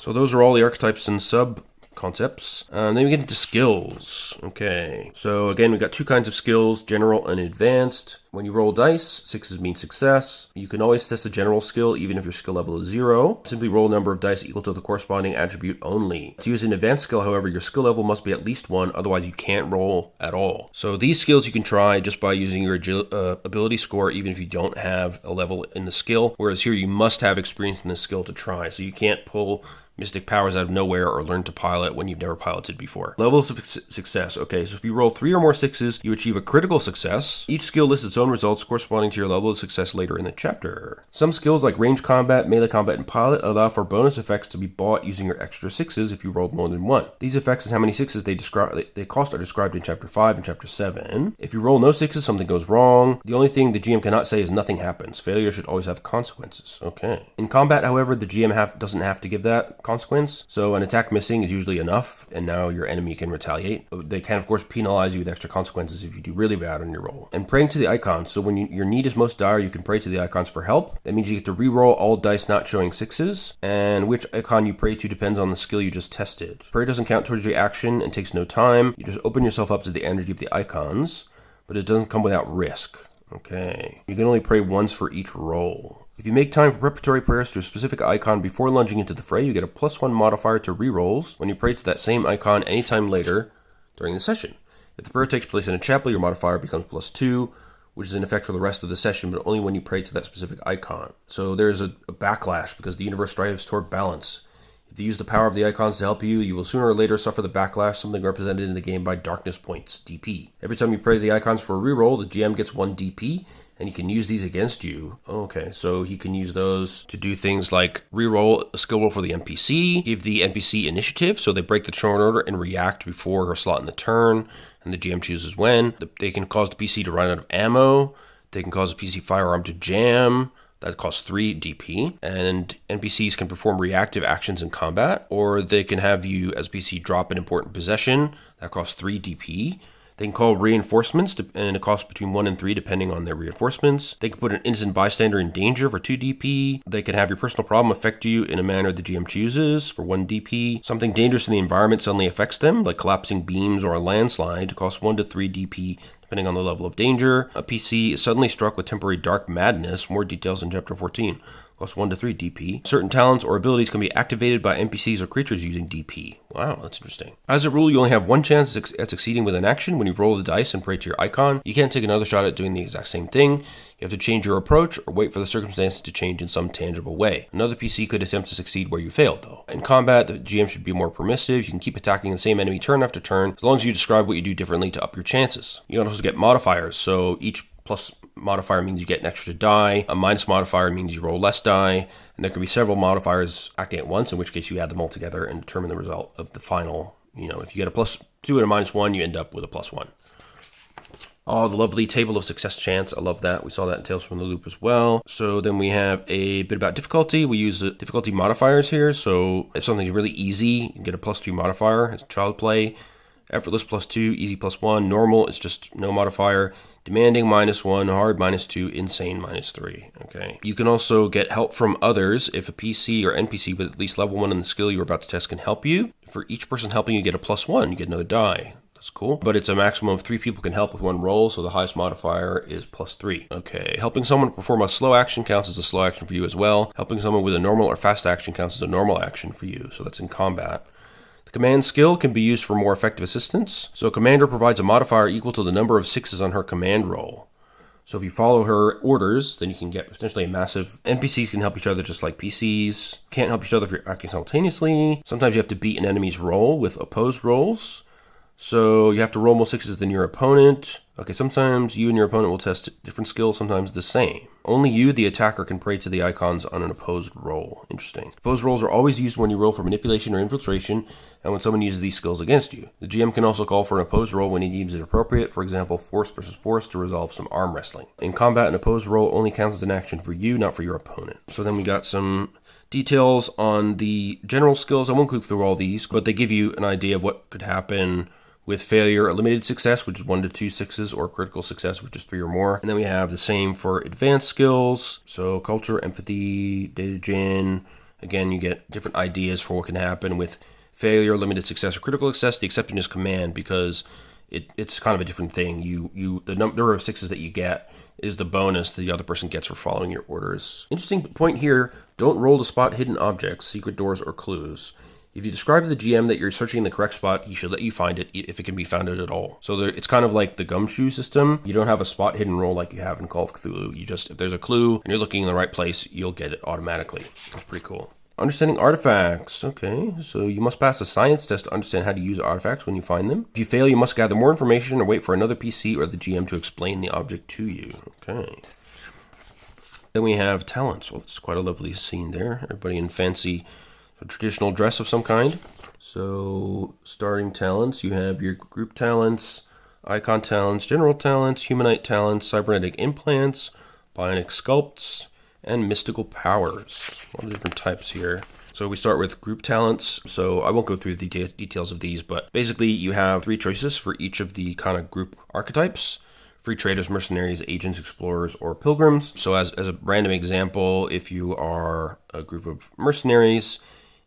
So those are all the archetypes and sub-concepts. Then we get into skills. Okay. So again, we've got 2 kinds of skills, general and advanced. When you roll dice, 6s mean success. You can always test a general skill, even if your skill level is 0. Simply roll a number of dice equal to the corresponding attribute only. To use an advanced skill, however, your skill level must be at least 1, otherwise you can't roll at all. So these skills you can try just by using your ability score, even if you don't have a level in the skill, whereas here you must have experience in the skill to try. So you can't pull mystic powers out of nowhere or learn to pilot when you've never piloted before. Levels of success. Okay, so if you roll 3 or more 6s, you achieve a critical success. Each skill lists its own results corresponding to your level of success later in the chapter. Some skills like range combat, melee combat, and pilot allow for bonus effects to be bought using your extra 6s if you rolled more than 1. These effects and how many 6s they cost are described in Chapter 5 and Chapter 7. If you roll no 6s, something goes wrong. The only thing the GM cannot say is nothing happens. Failure should always have consequences. Okay. In combat, however, the GM doesn't have to give that consequence. So an attack missing is usually enough, and now your enemy can retaliate. They can, of course, penalize you with extra consequences if you do really bad on your roll. And praying to the icons. So when your need is most dire, you can pray to the icons for help. That means you get to re-roll all dice not showing 6s, and which icon you pray to depends on the skill you just tested. Prayer doesn't count towards your action and takes no time. You just open yourself up to the energy of the icons, but it doesn't come without risk. Okay. You can only pray once for each roll. If you make time for preparatory prayers to a specific icon before lunging into the fray, you get a +1 modifier to rerolls when you pray to that same icon anytime later during the session. If the prayer takes place in a chapel, your modifier becomes +2, which is in effect for the rest of the session, but only when you pray to that specific icon. So there's a backlash because the universe strives toward balance. If you use the power of the icons to help you, you will sooner or later suffer the backlash, something represented in the game by darkness points, DP. Every time you play the icons for a reroll, the GM gets 1 DP, and he can use these against you. Okay, so he can use those to do things like reroll a skill roll for the NPC, give the NPC initiative, so they break the turn order and react before her slot in the turn, and the GM chooses when. They can cause the PC to run out of ammo. They can cause the PC firearm to jam. That costs 3 DP, and NPCs can perform reactive actions in combat, or they can have you as PC drop an important possession. That costs 3 DP. They can call reinforcements, and it costs between 1 and 3 depending on their reinforcements. They can put an innocent bystander in danger for 2 DP. They can have your personal problem affect you in a manner the GM chooses for 1 DP. Something dangerous in the environment suddenly affects them, like collapsing beams or a landslide. It costs 1 to 3 DP depending on the level of danger. A PC is suddenly struck with temporary dark madness. More details in Chapter 14. Costs 1 to 3 DP. Certain talents or abilities can be activated by NPCs or creatures using DP. Wow, that's interesting. As a rule, you only have 1 chance at succeeding with an action when you roll the dice and pray to your icon. You can't take another shot at doing the exact same thing. You have to change your approach or wait for the circumstances to change in some tangible way. Another PC could attempt to succeed where you failed, though. In combat, the GM should be more permissive. You can keep attacking the same enemy turn after turn, as long as you describe what you do differently to up your chances. You can also get modifiers, so each plus modifier means you get an extra die. A minus modifier means you roll less die. And there can be several modifiers acting at once, in which case you add them all together and determine the result of the final. If you get a +2 and a -1, you end up with a +1. Oh, the lovely table of success chance. I love that. We saw that in Tales from the Loop as well. So then we have a bit about difficulty. We use the difficulty modifiers here. So if something's really easy, you can get a +3 modifier. It's child play. Effortless +2, easy +1. Normal is just no modifier. Demanding -1, hard -2, insane -3. Okay. You can also get help from others if a PC or NPC with at least level 1 in the skill you're about to test can help you. For each person helping you get a +1, you get another die. That's cool. But it's a maximum of 3 people can help with 1 roll, so the highest modifier is +3. Okay. Helping someone perform a slow action counts as a slow action for you as well. Helping someone with a normal or fast action counts as a normal action for you, so that's in combat. Command skill can be used for more effective assistance. So a commander provides a modifier equal to the number of 6s on her command roll. So if you follow her orders, then you can get potentially a massive... NPCs can help each other just like PCs. Can't help each other if you're acting simultaneously. Sometimes you have to beat an enemy's roll with opposed rolls. So you have to roll more 6s than your opponent. Okay, sometimes you and your opponent will test different skills, sometimes the same. Only you, the attacker, can pray to the icons on an opposed roll. Interesting. Opposed rolls are always used when you roll for manipulation or infiltration, and when someone uses these skills against you. The GM can also call for an opposed roll when he deems it appropriate, for example, force versus force to resolve some arm wrestling. In combat, an opposed roll only counts as an action for you, not for your opponent. So then we got some details on the general skills. I won't go through all these, but they give you an idea of what could happen with failure, a limited success, which is 1 to 2 6s, or critical success, which is 3 or more. And then we have the same for advanced skills. So culture, empathy, data gen. Again, you get different ideas for what can happen with failure, limited success, or critical success. The exception is command, because it's kind of a different thing. The number of 6s that you get is the bonus the other person gets for following your orders. Interesting point here, don't roll to spot hidden objects, secret doors, or clues. If you describe to the GM that you're searching the correct spot, he should let you find it if it can be found at all. So it's kind of like the gumshoe system. You don't have a spot hidden roll like you have in Call of Cthulhu. If there's a clue and you're looking in the right place, you'll get it automatically. That's pretty cool. Understanding artifacts. Okay, so you must pass a science test to understand how to use artifacts when you find them. If you fail, you must gather more information or wait for another PC or the GM to explain the object to you. Okay. Then we have talents. Well, it's quite a lovely scene there. Everybody in fancy traditional dress of some kind. So starting talents, you have your group talents, icon talents, general talents, humanite talents, cybernetic implants, bionic sculpts, and mystical powers. A lot of different types here. So we start with group talents. So I won't go through the details of these, but basically you have 3 choices for each of the kind of group archetypes. Free traders, mercenaries, agents, explorers, or pilgrims. So as a random example, if you are a group of mercenaries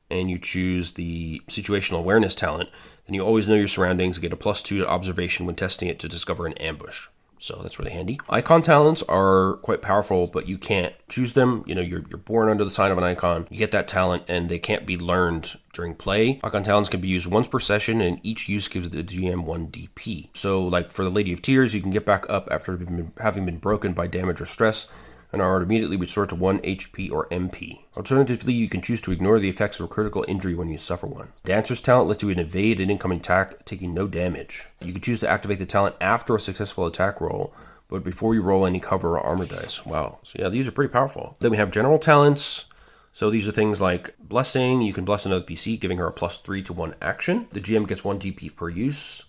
and you choose the situational awareness talent, then you always know your surroundings and get a +2 to observation when testing it to discover an ambush. So that's really handy. Icon talents are quite powerful, but you can't choose them. You're born under the sign of an icon. You get that talent, and they can't be learned during play. Icon talents can be used once per session, and each use gives the GM 1 DP. So, like for the Lady of Tears, you can get back up after having been broken by damage or stress. and are immediately restored to 1 HP or MP. Alternatively, you can choose to ignore the effects of a critical injury when you suffer one. Dancer's talent lets you evade an incoming attack, taking no damage. You can choose to activate the talent after a successful attack roll, but before you roll any cover or armor dice. Wow. So yeah, these are pretty powerful. Then we have general talents. So these are things like Blessing. You can bless another PC, giving her a +3 to 1 action. The GM gets 1 DP per use.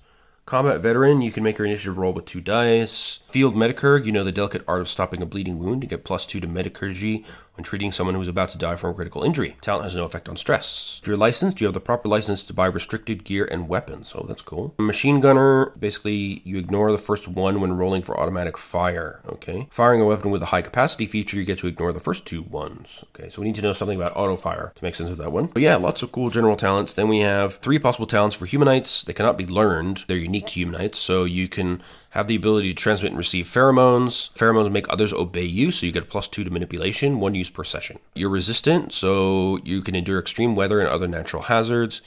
Combat Veteran, you can make your initiative roll with 2 dice. Field Medicurg, you know the delicate art of stopping a bleeding wound. You get +2 to Medicurgy when treating someone who is about to die from a critical injury. Talent has no effect on stress. If you're licensed, you have the proper license to buy restricted gear and weapons. Oh, that's cool. Machine Gunner, basically you ignore the first 1 when rolling for automatic fire. Okay. Firing a weapon with a high capacity feature, you get to ignore the first 2 ones. Okay, so we need to know something about auto fire to make sense of that one. But yeah, lots of cool general talents. Then we have 3 possible talents for Humanites. They cannot be learned. They're unique to Humanites, so you can have the ability to transmit and receive pheromones. Pheromones make others obey you, so you get a +2 to manipulation, 1 use per session. You're resistant, so you can endure extreme weather and other natural hazards.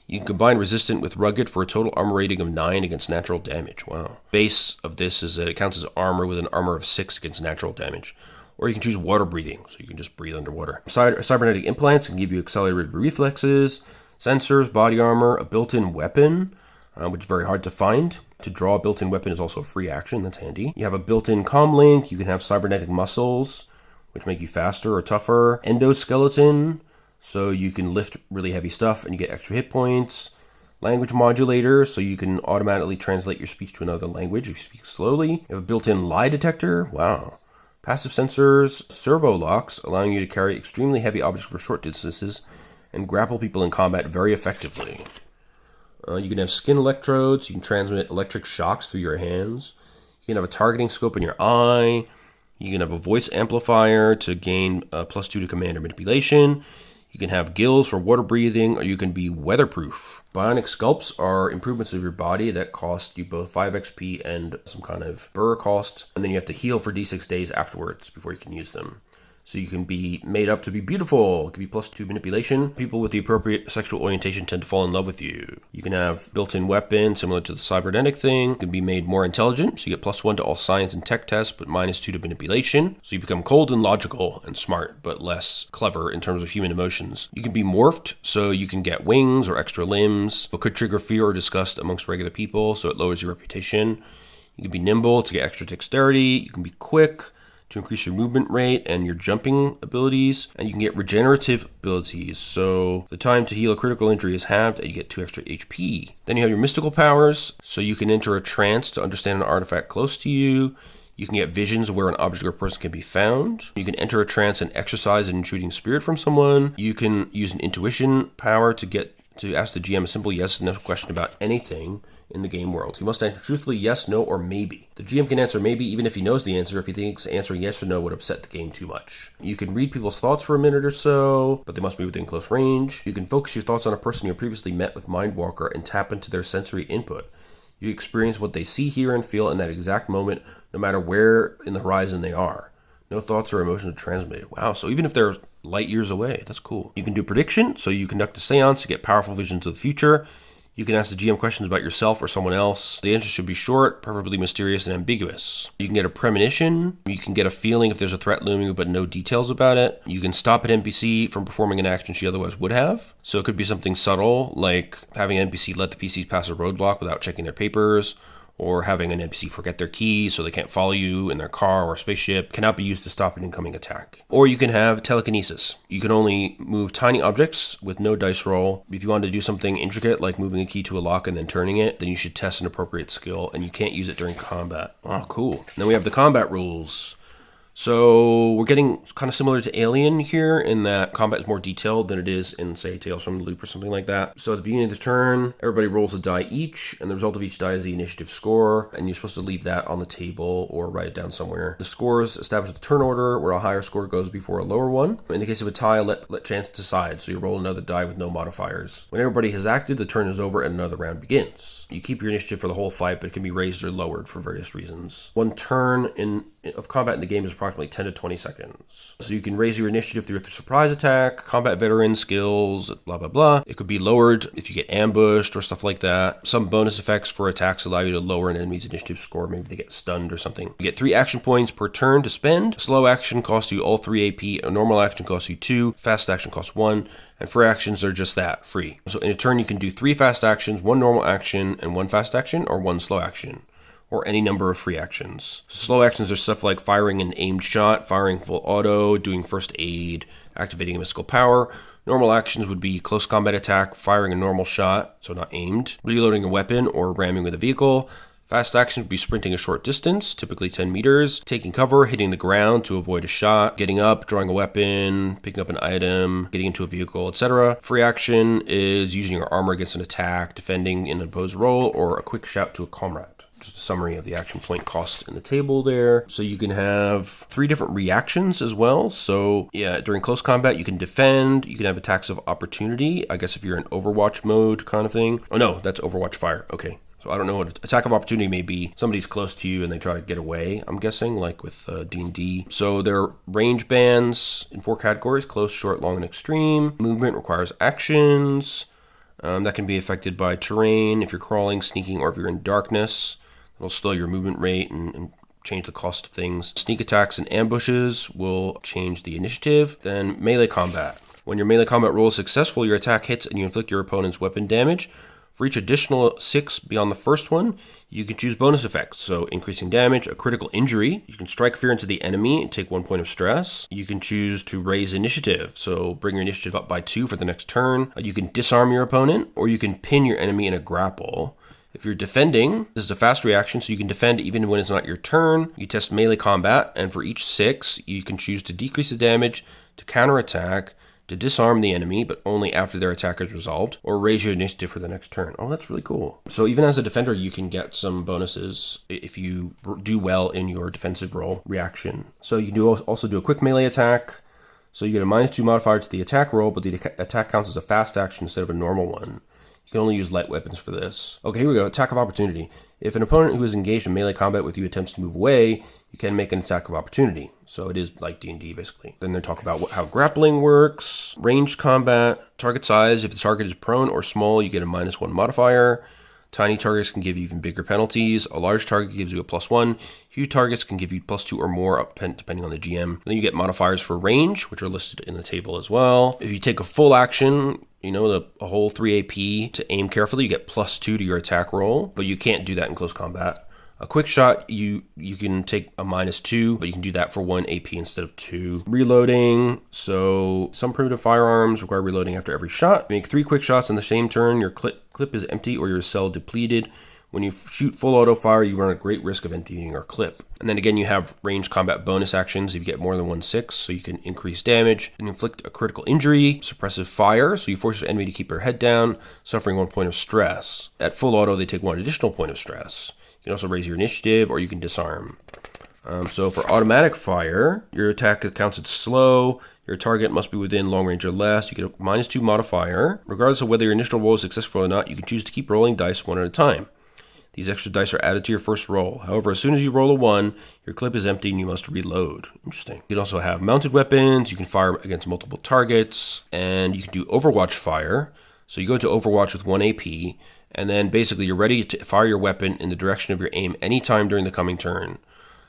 You can combine resistant with rugged for a total armor rating of 9 against natural damage. Wow. Base of this is that it counts as armor with an armor of 6 against natural damage. Or you can choose water breathing, so you can just breathe underwater. Cybernetic implants can give you accelerated reflexes, sensors, body armor, a built-in weapon, which is very hard to find. To draw a built-in weapon is also a free action. That's handy. You have a built-in comm link. You can have cybernetic muscles, which make you faster or tougher. Endoskeleton, so you can lift really heavy stuff and you get extra hit points. Language modulator, so you can automatically translate your speech to another language if you speak slowly. You have a built-in lie detector. Wow. Passive sensors, servo locks, allowing you to carry extremely heavy objects for short distances and grapple people in combat very effectively. You can have skin electrodes. You can transmit electric shocks through your hands. You can have a targeting scope in your eye. You can have a voice amplifier to gain a +2 to command or manipulation. You can have gills for water breathing, or you can be weatherproof. Bionic sculpts are improvements of your body that cost you both 5 XP and some kind of burr cost. And then you have to heal for D6 days afterwards before you can use them. So you can be made up to be beautiful, give you +2 manipulation. People with the appropriate sexual orientation tend to fall in love with you. You can have built-in weapons similar to the cybernetic thing. You can be made more intelligent, so you get +1 to all science and tech tests, but -2 to manipulation. So you become cold and logical and smart, but less clever in terms of human emotions. You can be morphed, so you can get wings or extra limbs, but could trigger fear or disgust amongst regular people, so it lowers your reputation. You can be nimble to get extra dexterity. You can be quick to increase your movement rate and your jumping abilities, and you can get regenerative abilities, so the time to heal a critical injury is halved and you get 2 extra HP. Then you have your mystical powers, so you can enter a trance to understand an artifact close to you. You can get visions of where an object or person can be found. You can enter a trance and exercise an intruding spirit from someone. You can use an intuition power to ask the GM a simple yes and no question about anything in the game world. He must answer truthfully yes, no, or maybe. The GM can answer maybe even if he knows the answer, if he thinks answering yes or no would upset the game too much. You can read people's thoughts for a minute or so, but they must be within close range. You can focus your thoughts on a person you previously met with Mindwalker and tap into their sensory input. You experience what they see, hear, and feel in that exact moment, no matter where in the horizon they are. No thoughts or emotions are transmitted. Wow, so even if they're light years away, that's cool. You can do prediction, so you conduct a seance to get powerful visions of the future. You can ask the GM questions about yourself or someone else. The answers should be short, preferably mysterious and ambiguous. You can get a premonition. You can get a feeling if there's a threat looming, but no details about it. You can stop an NPC from performing an action she otherwise would have. So it could be something subtle, like having an NPC let the PCs pass a roadblock without checking their papers, or having an NPC forget their keys so they can't follow you in their car or spaceship. Cannot be used to stop an incoming attack. Or you can have telekinesis. You can only move tiny objects with no dice roll. If you want to do something intricate like moving a key to a lock and then turning it, then you should test an appropriate skill, and you can't use it during combat. Oh, cool. And then we have the combat rules. So we're getting kind of similar to Alien here in that combat is more detailed than it is in, say, Tales from the Loop or something like that. So at the beginning of the turn, everybody rolls a die each, and the result of each die is the initiative score, and you're supposed to leave that on the table or write it down somewhere. The scores establish the turn order, where a higher score goes before a lower one. In the case of a tie, let chance decide, so you roll another die with no modifiers. When everybody has acted, the turn is over and another round begins. You keep your initiative for the whole fight, but it can be raised or lowered for various reasons. One turn of combat in the game is approximately 10 to 20 seconds. So you can raise your initiative through a surprise attack, combat veteran skills, blah, blah, blah. It could be lowered if you get ambushed or stuff like that. Some bonus effects for attacks allow you to lower an enemy's initiative score. Maybe they get stunned or something. You get 3 action points per turn to spend. Slow action costs you all 3 AP. A normal action costs you 2. Fast action costs 1. And free actions are just that, free. So in a turn, you can do 3 fast actions, 1 normal action, and 1 fast action, or 1 slow action, or any number of free actions. So slow actions are stuff like firing an aimed shot, firing full auto, doing first aid, activating a mystical power. Normal actions would be close combat attack, firing a normal shot, so not aimed, reloading a weapon, or ramming with a vehicle. Fast action would be sprinting a short distance, typically 10 meters, taking cover, hitting the ground to avoid a shot, getting up, drawing a weapon, picking up an item, getting into a vehicle, etc. Free action is using your armor against an attack, defending in an opposed role, or a quick shout to a comrade. Just a summary of the action point cost in the table there. So you can have 3 different reactions as well. So yeah, during close combat, you can defend, you can have attacks of opportunity. I guess if you're in Overwatch mode kind of thing. Oh no, that's Overwatch Fire. Okay. So I don't know what attack of opportunity may be. Somebody's close to you and they try to get away, I'm guessing, like with D&D. So there are range bands in 4 categories: close, short, long, and extreme. Movement requires actions. That can be affected by terrain, if you're crawling, sneaking, or if you're in darkness. It'll slow your movement rate and change the cost of things. Sneak attacks and ambushes will change the initiative. Then melee combat. When your melee combat roll is successful, your attack hits and you inflict your opponent's weapon damage. For each additional 6 beyond the first one, you can choose bonus effects. So increasing damage, a critical injury. You can strike fear into the enemy and take 1 point of stress. You can choose to raise initiative. So bring your initiative up by 2 for the next turn. You can disarm your opponent, or you can pin your enemy in a grapple. If you're defending, this is a fast reaction, so you can defend even when it's not your turn. You test melee combat, and for each 6, you can choose to decrease the damage, to counterattack, to disarm the enemy, but only after their attack is resolved, or raise your initiative for the next turn. Oh, that's really cool. So even as a defender, you can get some bonuses if you do well in your defensive role reaction. So you can also do a quick melee attack. So you get a -2 modifier to the attack roll, but the attack counts as a fast action instead of a normal one. You can only use light weapons for this. Okay, here we go. Attack of opportunity. If an opponent who is engaged in melee combat with you attempts to move away, you can make an attack of opportunity. So it is like D&D, basically. Then they talk about how grappling works. Ranged combat. Target size. If the target is prone or small, you get a -1 modifier. Tiny targets can give you even bigger penalties. A large target gives you a +1. Huge targets can give you +2 or more, depending on the GM. Then you get modifiers for range, which are listed in the table as well. If you take a full action, a whole 3 AP to aim carefully, you get +2 to your attack roll, but you can't do that in close combat. A quick shot, you can take a -2, but you can do that for 1 AP instead of 2. Reloading, so some primitive firearms require reloading after every shot. Make 3 quick shots in the same turn, your clip is empty or your cell depleted. When you shoot full auto fire, you run a great risk of emptying your clip. And then again, you have ranged combat bonus actions if you get more than 1/6, so you can increase damage and inflict a critical injury. Suppressive fire, so you force your enemy to keep their head down, suffering 1 point of stress. At full auto, they take 1 additional point of stress. You can also raise your initiative, or you can disarm. So for automatic fire, your attack counts as slow. Your target must be within long range or less. You get a -2 modifier. Regardless of whether your initial roll is successful or not, you can choose to keep rolling dice 1 at a time. These extra dice are added to your first roll. However, as soon as you roll a 1, your clip is empty and you must reload. Interesting. You can also have mounted weapons. You can fire against multiple targets. And you can do Overwatch fire. So you go to Overwatch with 1 AP. And then basically you're ready to fire your weapon in the direction of your aim anytime during the coming turn.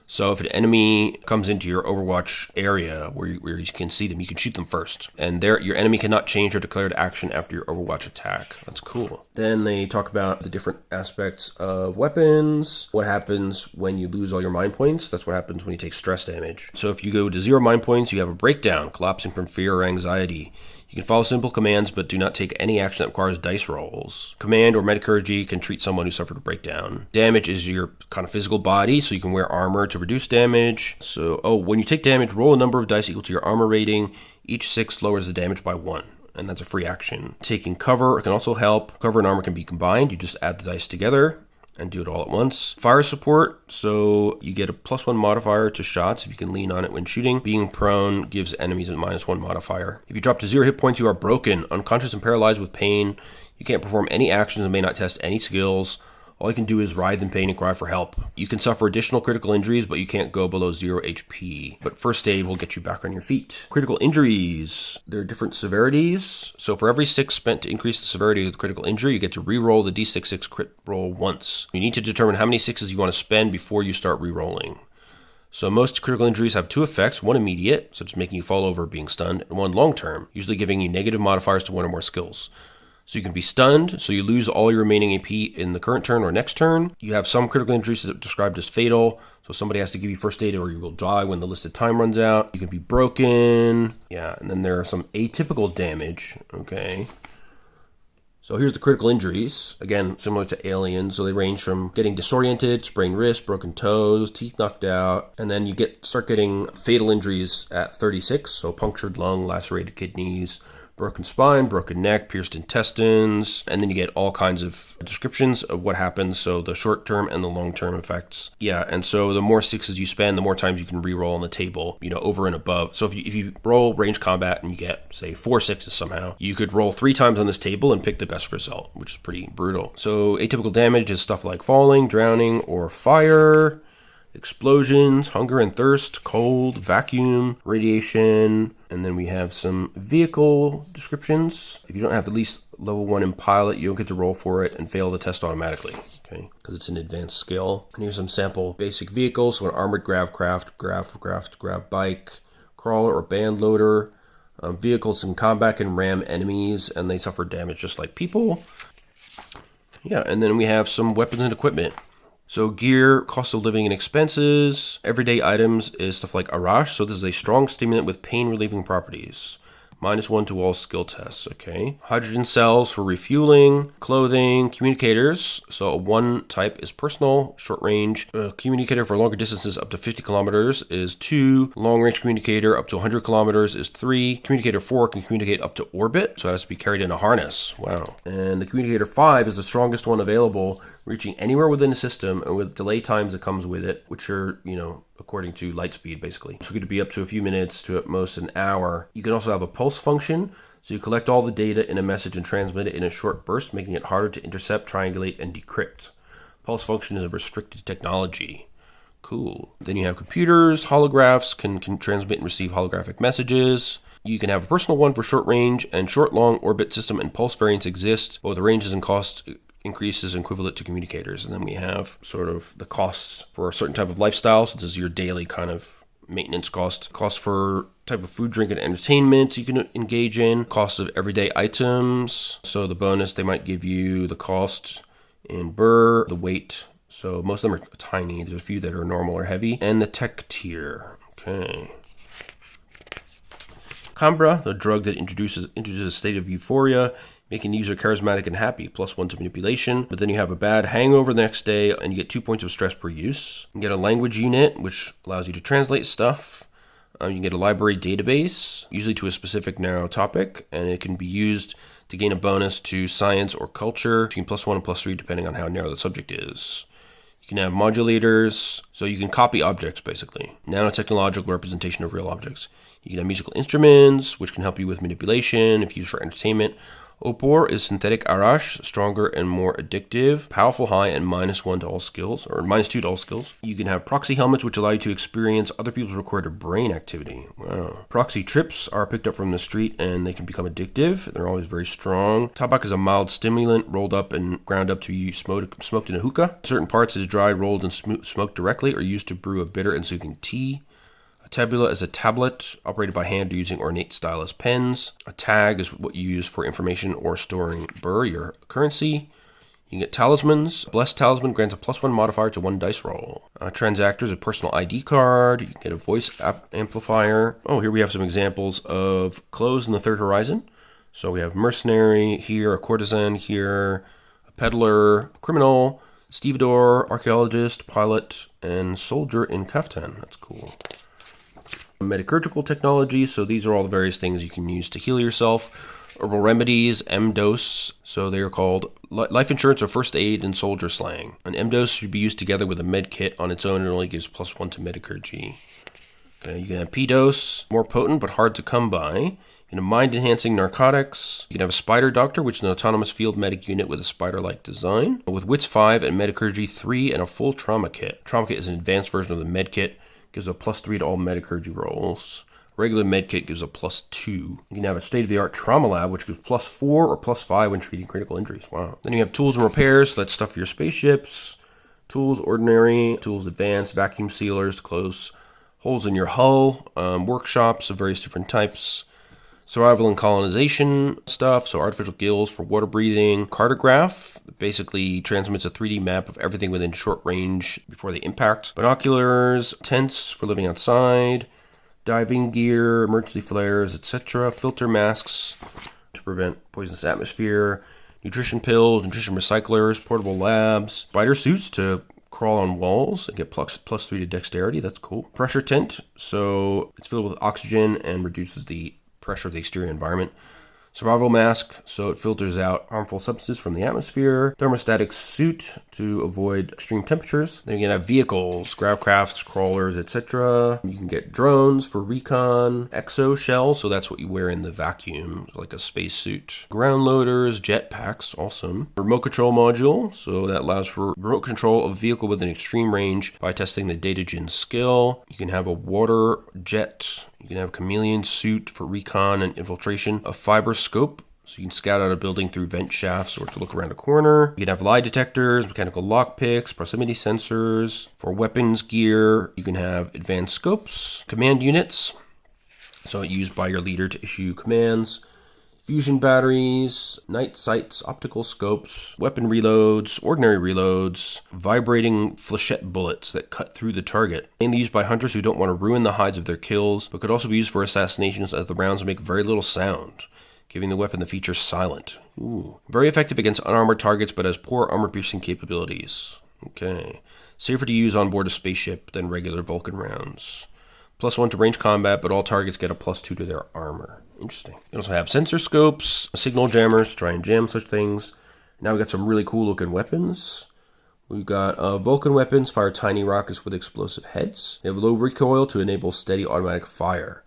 So if an enemy comes into your Overwatch area where you can see them, you can shoot them first. And your enemy cannot change their declared action after your Overwatch attack. That's cool. Then they talk about the different aspects of weapons. What happens when you lose all your mind points? That's what happens when you take stress damage. So if you go to 0 mind points, you have a breakdown, collapsing from fear or anxiety. You can follow simple commands, but do not take any action that requires dice rolls. Command or metacurgy can treat someone who suffered a breakdown. Damage is your kind of physical body, so you can wear armor to reduce damage. So, when you take damage, roll a number of dice equal to your armor rating. Each 6 lowers the damage by 1, and that's a free action. Taking cover can also help. Cover and armor can be combined. You just add the dice together and do it all at once. Fire support, so you get a +1 modifier to shots if you can lean on it when shooting. Being prone gives enemies a -1 modifier. If you drop to 0 hit points, you are broken, unconscious and paralyzed with pain. You can't perform any actions and may not test any skills. All you can do is writhe in pain and cry for help. You can suffer additional critical injuries, but you can't go below 0 HP. But first aid will get you back on your feet. Critical injuries. There are different severities. So for every 6 spent to increase the severity of the critical injury, you get to re-roll the D66 crit roll once. You need to determine how many 6s you want to spend before you start re-rolling. So most critical injuries have 2 effects, one immediate, such as making you fall over or being stunned, and one long-term, usually giving you negative modifiers to 1 or more skills. So you can be stunned, so you lose all your remaining AP in the current turn or next turn. You have some critical injuries that are described as fatal, so somebody has to give you first aid or you will die when the listed time runs out. You can be broken. Yeah, and then there are some atypical damage, okay. So here's the critical injuries. Again, similar to aliens. So they range from getting disoriented, sprained wrist, broken toes, teeth knocked out, and then you start getting fatal injuries at 36. So punctured lung, lacerated kidneys, broken spine, broken neck, pierced intestines, and then you get all kinds of descriptions of what happens. So the short-term and the long-term effects. Yeah, and so the more 6s you spend, the more times you can re-roll on the table, over and above. So if you roll range combat and you get, say, 4 6s somehow, you could roll 3 times on this table and pick the best result, which is pretty brutal. So atypical damage is stuff like falling, drowning, or fire, explosions, hunger and thirst, cold, vacuum, radiation, and then we have some vehicle descriptions. If you don't have at least level 1 in pilot, you don't get to roll for it and fail the test automatically, okay? Because it's an advanced skill. And here's some sample basic vehicles. So an armored grav bike, crawler or band loader. Vehicles in combat can ram enemies and they suffer damage just like people. Yeah, and then we have some weapons and equipment. So gear, cost of living and expenses. Everyday items is stuff like Arash. So this is a strong stimulant with pain-relieving properties. -1 to all skill tests, okay. Hydrogen cells for refueling. Clothing, communicators. So one type is personal, short range. A communicator for longer distances up to 50 kilometers is 2. Long range communicator up to 100 kilometers is 3. Communicator 4 can communicate up to orbit, so it has to be carried in a harness. Wow. And the communicator 5 is the strongest one available, reaching anywhere within the system and with delay times that comes with it, which are, according to light speed, basically. So it could be up to a few minutes to at most an hour. You can also have a pulse function, so you collect all the data in a message and transmit it in a short burst, making it harder to intercept, triangulate, and decrypt. Pulse function is a restricted technology. Cool. Then you have computers, holographs, can transmit and receive holographic messages. You can have a personal one for short range, and short, long, orbit system and pulse variants exist, both the ranges and cost increases equivalent to communicators. And then we have sort of the costs for a certain type of lifestyle. So this is your daily kind of maintenance cost. Cost for type of food, drink, and entertainment you can engage in. Cost of everyday items. So the bonus, they might give you the cost in burr, the weight. So most of them are tiny. There's a few that are normal or heavy. And the tech tier. Okay. Cambra, the drug that introduces a state of euphoria, making the user charismatic and happy, +1 to manipulation. But then you have a bad hangover the next day, and you get 2 points of stress per use. You get a language unit, which allows you to translate stuff. You can get a library database, usually to a specific narrow topic, and it can be used to gain a bonus to science or culture, between +1 and +3, depending on how narrow the subject is. You can have modulators, so you can copy objects, basically. Nanotechnological representation of real objects. You can have musical instruments, which can help you with manipulation if used for entertainment. Opor is synthetic Arash, stronger and more addictive, powerful high, and -1 to all skills, or -2 to all skills. You can have proxy helmets, which allow you to experience other people's recorded brain activity. Wow. Proxy trips are picked up from the street, and they can become addictive. They're always very strong. Tabak is a mild stimulant, rolled up and ground up to be smoked in a hookah. Certain parts is dried, rolled, and smoked directly, or used to brew a bitter and soothing tea. Tabula is a tablet operated by hand using ornate stylus pens. A tag is what you use for information or storing burr, your currency. You can get talismans. Blessed talisman grants a +1 modifier to 1 dice roll. Transactor is a personal ID card. You can get a voice amplifier. Oh, here we have some examples of clothes in the Third Horizon. So we have mercenary here, a courtesan here, a peddler, criminal, stevedore, archaeologist, pilot, and soldier in kaftan. That's cool. Metacurgical technology, so these are all the various things you can use to heal yourself. Herbal remedies, M-dose, so they are called life insurance or first aid in soldier slang. An M-dose should be used together with a med kit on its own. It only gives +1 to metacurgy. Okay, you can have P-dose, more potent but hard to come by. You In a mind-enhancing narcotics, you can have a Spider Doctor, which is an autonomous field medic unit with a spider-like design, with Wits 5 and Metacurgy 3 and a full Trauma Kit. Trauma Kit is an advanced version of the Med Kit, gives a +3 to all Metacurgy rolls. Regular Med Kit gives a +2. You can have a state-of-the-art Trauma Lab, which gives +4 or +5 when treating critical injuries. Wow. Then you have tools and repairs, so that's stuff for your spaceships. Tools, ordinary, tools, advanced, vacuum sealers to close holes in your hull, workshops of various different types. Survival and colonization stuff, so artificial gills for water breathing. Cartograph basically transmits a 3D map of everything within short range before they impact. Binoculars, tents for living outside, diving gear, emergency flares, etc. Filter masks to prevent poisonous atmosphere. Nutrition pills, nutrition recyclers, portable labs. Spider suits to crawl on walls and get +3 to dexterity. That's cool. Pressure tent, so it's filled with oxygen and reduces the pressure of the exterior environment. Survival mask, so it filters out harmful substances from the atmosphere. Thermostatic suit to avoid extreme temperatures. Then you can have vehicles, gravcrafts, crawlers, etc. You can get drones for recon. Exo shell, so that's what you wear in the vacuum, like a space suit. Ground loaders, jetpacks, awesome. Remote control module, so that allows for remote control of a vehicle within extreme range by testing the Datagen skill. You can have a water jet. You can have a chameleon suit for recon and infiltration. A fiber scope, so you can scout out a building through vent shafts or to look around a corner. You can have lie detectors, mechanical lockpicks, proximity sensors. For weapons gear, you can have advanced scopes. Command units, so used by your leader to issue commands. Fusion batteries, night sights, optical scopes, weapon reloads, ordinary reloads, vibrating flechette bullets that cut through the target. Mainly used by hunters who don't want to ruin the hides of their kills, but could also be used for assassinations as the rounds make very little sound, giving the weapon the feature silent. Ooh. Very effective against unarmored targets, but has poor armor-piercing capabilities. Okay. Safer to use on board a spaceship than regular Vulcan rounds. +1 to range combat, but all targets get a +2 to their armor. Interesting. You also have sensor scopes, signal jammers to try and jam such things. Now we got some really cool looking weapons. We've got Vulcan weapons fire tiny rockets with explosive heads. They have low recoil to enable steady automatic fire.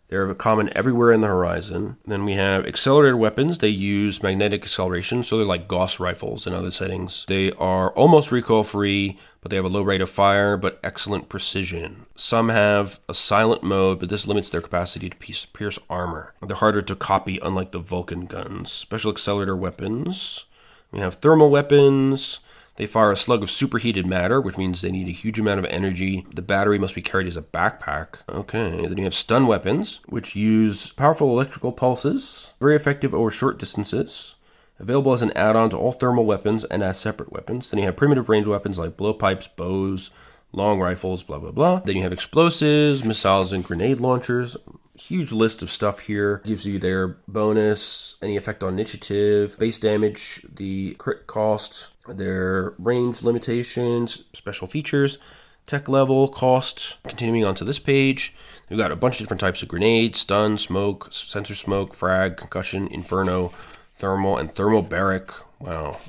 They're common everywhere in the horizon. Then we have accelerated weapons. They use magnetic acceleration, so they're like Gauss rifles in other settings. They are almost recoil-free, but they have a low rate of fire, but excellent precision. Some have a silent mode, but this limits their capacity to pierce armor. They're harder to copy, unlike the Vulcan guns. Special accelerator weapons. We have thermal weapons. They fire a slug of superheated matter, which means they need a huge amount of energy. The battery must be carried as a backpack. Okay, then you have stun weapons, which use powerful electrical pulses, very effective over short distances, available as an add-on to all thermal weapons and as separate weapons. Then you have primitive range weapons like blowpipes, bows, long rifles, blah, blah, blah. Then you have explosives, missiles, and grenade launchers. Huge list of stuff here. Gives you their bonus, any effect on initiative, base damage, the crit cost, their range limitations, special features, tech level, cost. Continuing on to this page, we've got a bunch of different types of grenades, stun, smoke, sensor smoke, frag, concussion, inferno, thermal, and thermobaric. Wow.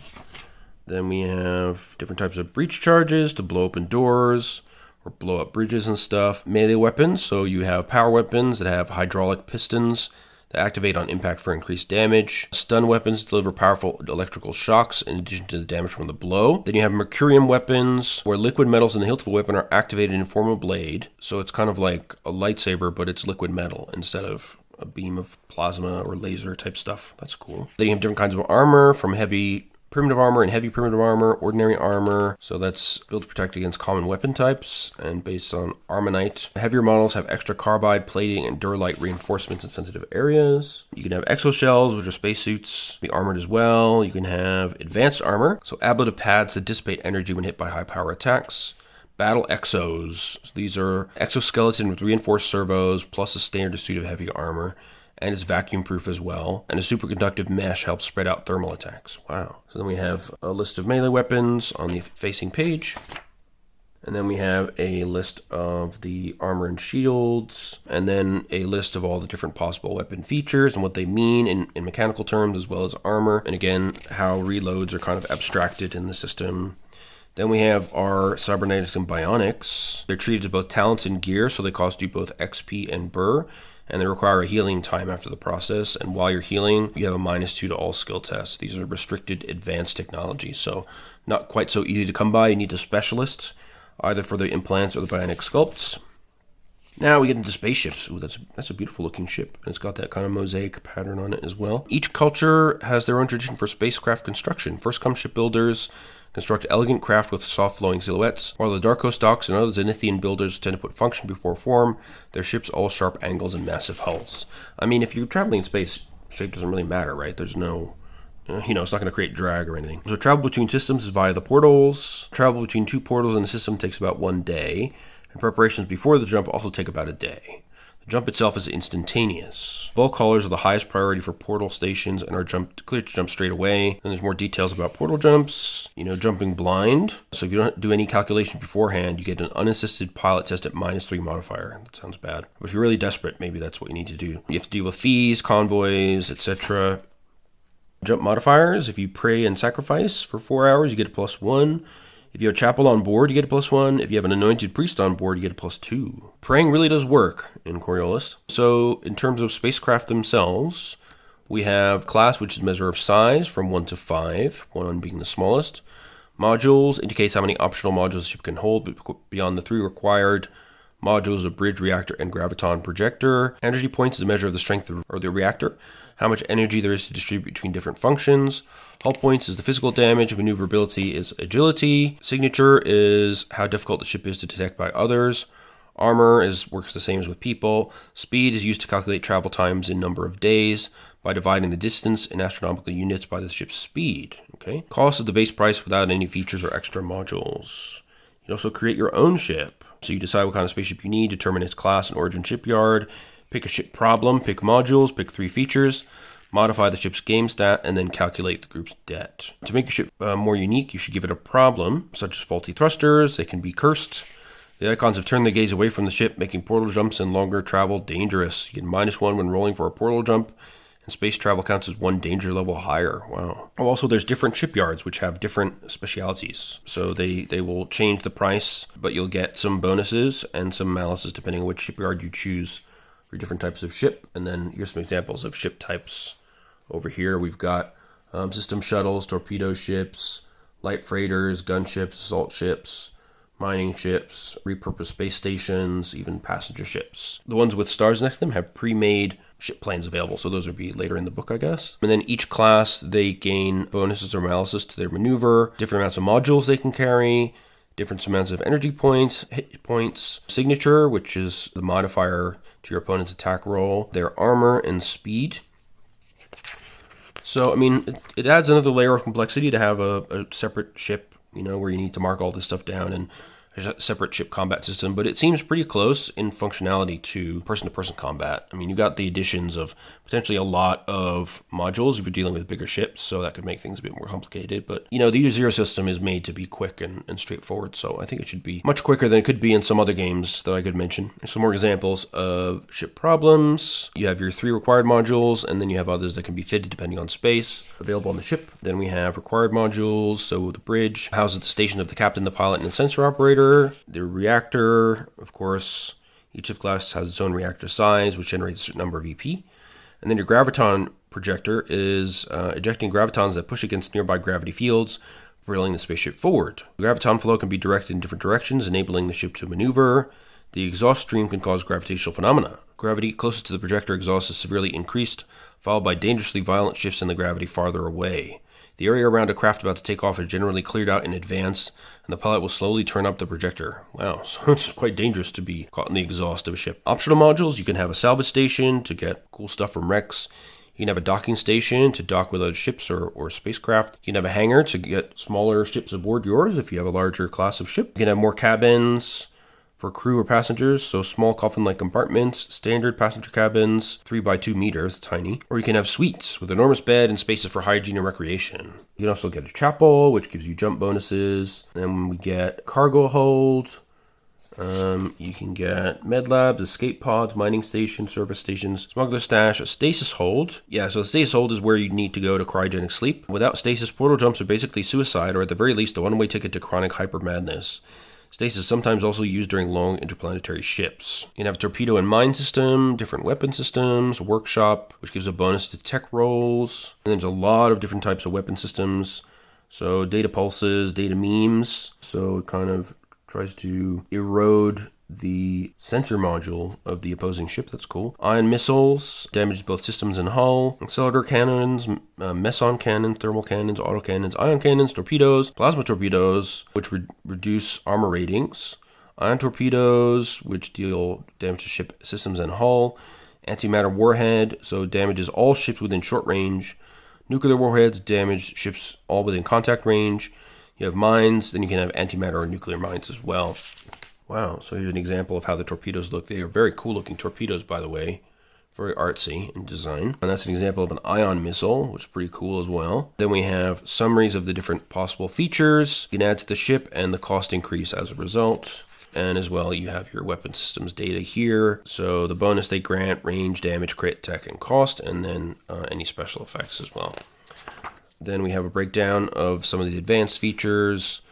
Then we have different types of breach charges to blow open doors or blow up bridges and stuff. Melee weapons, so you have power weapons that have hydraulic pistons that activate on impact for increased damage. Stun weapons deliver powerful electrical shocks in addition to the damage from the blow. Then you have mercurium weapons, where liquid metals in the hilt of a weapon are activated in form of blade. So it's kind of like a lightsaber, but it's liquid metal instead of a beam of plasma or laser type stuff. That's cool. Then you have different kinds of armor, from heavy primitive armor and heavy primitive armor, ordinary armor. So that's built to protect against common weapon types and based on Armonite. Heavier models have extra carbide plating and Duralite reinforcements in sensitive areas. You can have exoshells, which are spacesuits, be armored as well. You can have advanced armor, so ablative pads that dissipate energy when hit by high power attacks. Battle exos. So these are exoskeleton with reinforced servos plus a standard suit of heavy armor. And it's vacuum proof as well. And a superconductive mesh helps spread out thermal attacks. Wow. So then we have a list of melee weapons on the facing page. And then we have a list of the armor and shields. And then a list of all the different possible weapon features and what they mean in mechanical terms as well as armor. And again, how reloads are kind of abstracted in the system. Then we have our cybernetics and bionics. They're treated as both talents and gear, so they cost you both XP and Burr. and they require a healing time after the process. And while you're healing, you have a -2 to all skill tests. These are restricted advanced technology, so not quite so easy to come by. You need a specialist, either for the implants or the bionic sculpts. Now we get into spaceships. Ooh, that's a beautiful looking ship. And it's got that kind of mosaic pattern on it as well. Each culture has their own tradition for spacecraft construction. First come shipbuilders, construct elegant craft with soft flowing silhouettes, while the Darko Stocks and other Zenithian builders tend to put function before form, their ships all sharp angles and massive hulls. I mean, if you're traveling in space, shape doesn't really matter, right? There's no... it's not going to create drag or anything. So travel between systems is via the portals. Travel between 2 portals in the system takes about 1 day. And preparations before the jump also take about a day. The jump itself is instantaneous. Bulk haulers are the highest priority for portal stations and are cleared to jump straight away. And there's more details about portal jumps. Jumping blind. So if you don't do any calculation beforehand, you get an unassisted pilot test at -3 modifier. That sounds bad. But if you're really desperate, maybe that's what you need to do. You have to deal with fees, convoys, etc. Jump modifiers. If you pray and sacrifice for 4 hours, you get a +1. If you have a chapel on board, you get a +1. If you have an anointed priest on board, you get a +2. Praying really does work in Coriolis. So in terms of spacecraft themselves, we have class, which is a measure of size from 1 to 5, 1 being the smallest. Modules indicates how many optional modules the ship can hold, but beyond the 3 required modules of bridge, reactor, and graviton projector. Energy points is a measure of the strength of the reactor, how much energy there is to distribute between different functions. Hull points is the physical damage. Maneuverability is agility. Signature is how difficult the ship is to detect by others. Armor works the same as with people. Speed is used to calculate travel times in number of days by dividing the distance in astronomical units by the ship's speed. Okay. Cost is the base price without any features or extra modules. You can also create your own ship. So you decide what kind of spaceship you need, determine its class and origin shipyard, pick a ship problem, pick modules, pick 3 features, modify the ship's game stat, and then calculate the group's debt. To make your ship more unique, you should give it a problem, such as faulty thrusters. They can be cursed. The icons have turned the gaze away from the ship, making portal jumps and longer travel dangerous. You get -1 when rolling for a portal jump, and space travel counts as 1 danger level higher. Wow. Oh, also, there's different shipyards which have different specialities. So they will change the price, but you'll get some bonuses and some malices depending on which shipyard you choose for different types of ship. And then here's some examples of ship types. Over here we've got system shuttles, torpedo ships, light freighters, gunships, assault ships, mining ships, repurposed space stations, even passenger ships. The ones with stars next to them have pre-made ship plans available, so those would be later in the book, I guess. And then each class, they gain bonuses or malices to their maneuver, different amounts of modules they can carry, different amounts of energy points, hit points, signature, which is the modifier to your opponent's attack roll, their armor and speed. So, I mean, it adds another layer of complexity to have a separate ship, where you need to mark all this stuff down and a separate ship combat system, but it seems pretty close in functionality to person-to-person combat. I mean, you've got the additions of potentially a lot of modules if you're dealing with bigger ships, so that could make things a bit more complicated. But, the User Zero system is made to be quick and straightforward, so I think it should be much quicker than it could be in some other games that I could mention. There's some more examples of ship problems. You have your 3 required modules, and then you have others that can be fitted depending on space available on the ship. Then we have required modules, so the bridge houses the station of the captain, the pilot, and the sensor operator. The reactor, of course, each ship class has its own reactor size, which generates a certain number of EP. And then your graviton projector is ejecting gravitons that push against nearby gravity fields, propelling the spaceship forward. The graviton flow can be directed in different directions, enabling the ship to maneuver. The exhaust stream can cause gravitational phenomena. Gravity closest to the projector exhaust is severely increased, followed by dangerously violent shifts in the gravity farther away. The area around a craft about to take off is generally cleared out in advance, and the pilot will slowly turn up the projector. Wow, so it's quite dangerous to be caught in the exhaust of a ship. Optional modules, you can have a salvage station to get cool stuff from wrecks. You can have a docking station to dock with other ships or spacecraft. You can have a hangar to get smaller ships aboard yours if you have a larger class of ship. You can have more cabins for crew or passengers, so small coffin-like compartments, standard passenger cabins, 3x2 meters, tiny. Or you can have suites with enormous bed and spaces for hygiene and recreation. You can also get a chapel, which gives you jump bonuses. Then we get cargo hold. You can get med labs, escape pods, mining stations, service stations, smuggler stash, a stasis hold. Yeah, so a stasis hold is where you need to go to cryogenic sleep. Without stasis, portal jumps are basically suicide, or at the very least a one-way ticket to chronic hyper madness. Stasis is sometimes also used during long interplanetary ships. You can have a torpedo and mine system, different weapon systems, workshop, which gives a bonus to tech rolls. And there's a lot of different types of weapon systems. So data pulses, data memes. So it kind of tries to erode the sensor module of the opposing ship. That's cool. Ion missiles damage both systems and hull. Accelerator cannons, meson cannons, thermal cannons, auto cannons, ion cannons, torpedoes, plasma torpedoes, which reduce armor ratings. Ion torpedoes, which deal damage to ship systems and hull. Antimatter warhead, so damages all ships within short range. Nuclear warheads damage ships all within contact range. You have mines, then you can have antimatter or nuclear mines as well. Wow, so here's an example of how the torpedoes look. They are very cool looking torpedoes, by the way. Very artsy in design. And that's an example of an ion missile, which is pretty cool as well. Then we have summaries of the different possible features you can add to the ship and the cost increase as a result. And as well, you have your weapon systems data here. So the bonus they grant, range, damage, crit, tech, and cost, and then any special effects as well. Then we have a breakdown of some of these advanced features,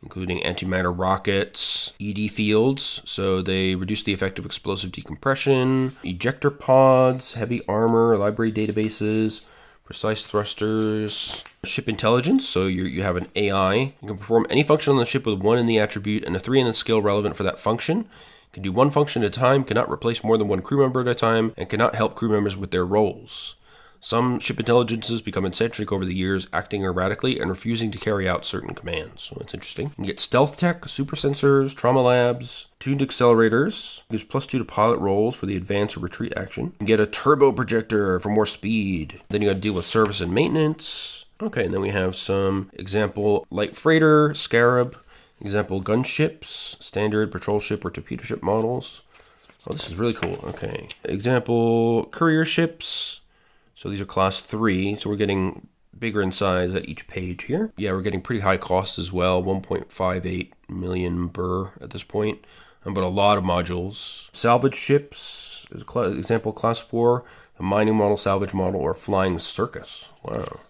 including antimatter rockets, ED fields, so they reduce the effect of explosive decompression, ejector pods, heavy armor, library databases, precise thrusters, ship intelligence, so you have an AI. You can perform any function on the ship with 1 in the attribute and a 3 in the skill relevant for that function. You can do one function at a time, cannot replace more than one crew member at a time, and cannot help crew members with their roles. Some ship intelligences become eccentric over the years, acting erratically and refusing to carry out certain commands. So that's interesting. You can get stealth tech, super sensors, trauma labs, tuned accelerators, gives +2 to pilot rolls for the advance or retreat action. You can get a turbo projector for more speed. Then you got to deal with service and maintenance. Okay, and then we have some example light freighter, scarab, example gunships, standard patrol ship or torpedo ship models. Oh, this is really cool. Okay, example courier ships. So these are class 3, so we're getting bigger in size at each page here. Yeah, we're getting pretty high costs as well, 1.58 million burr at this point, but a lot of modules. Salvage ships is example class 4, a mining model, salvage model, or flying circus. Wow.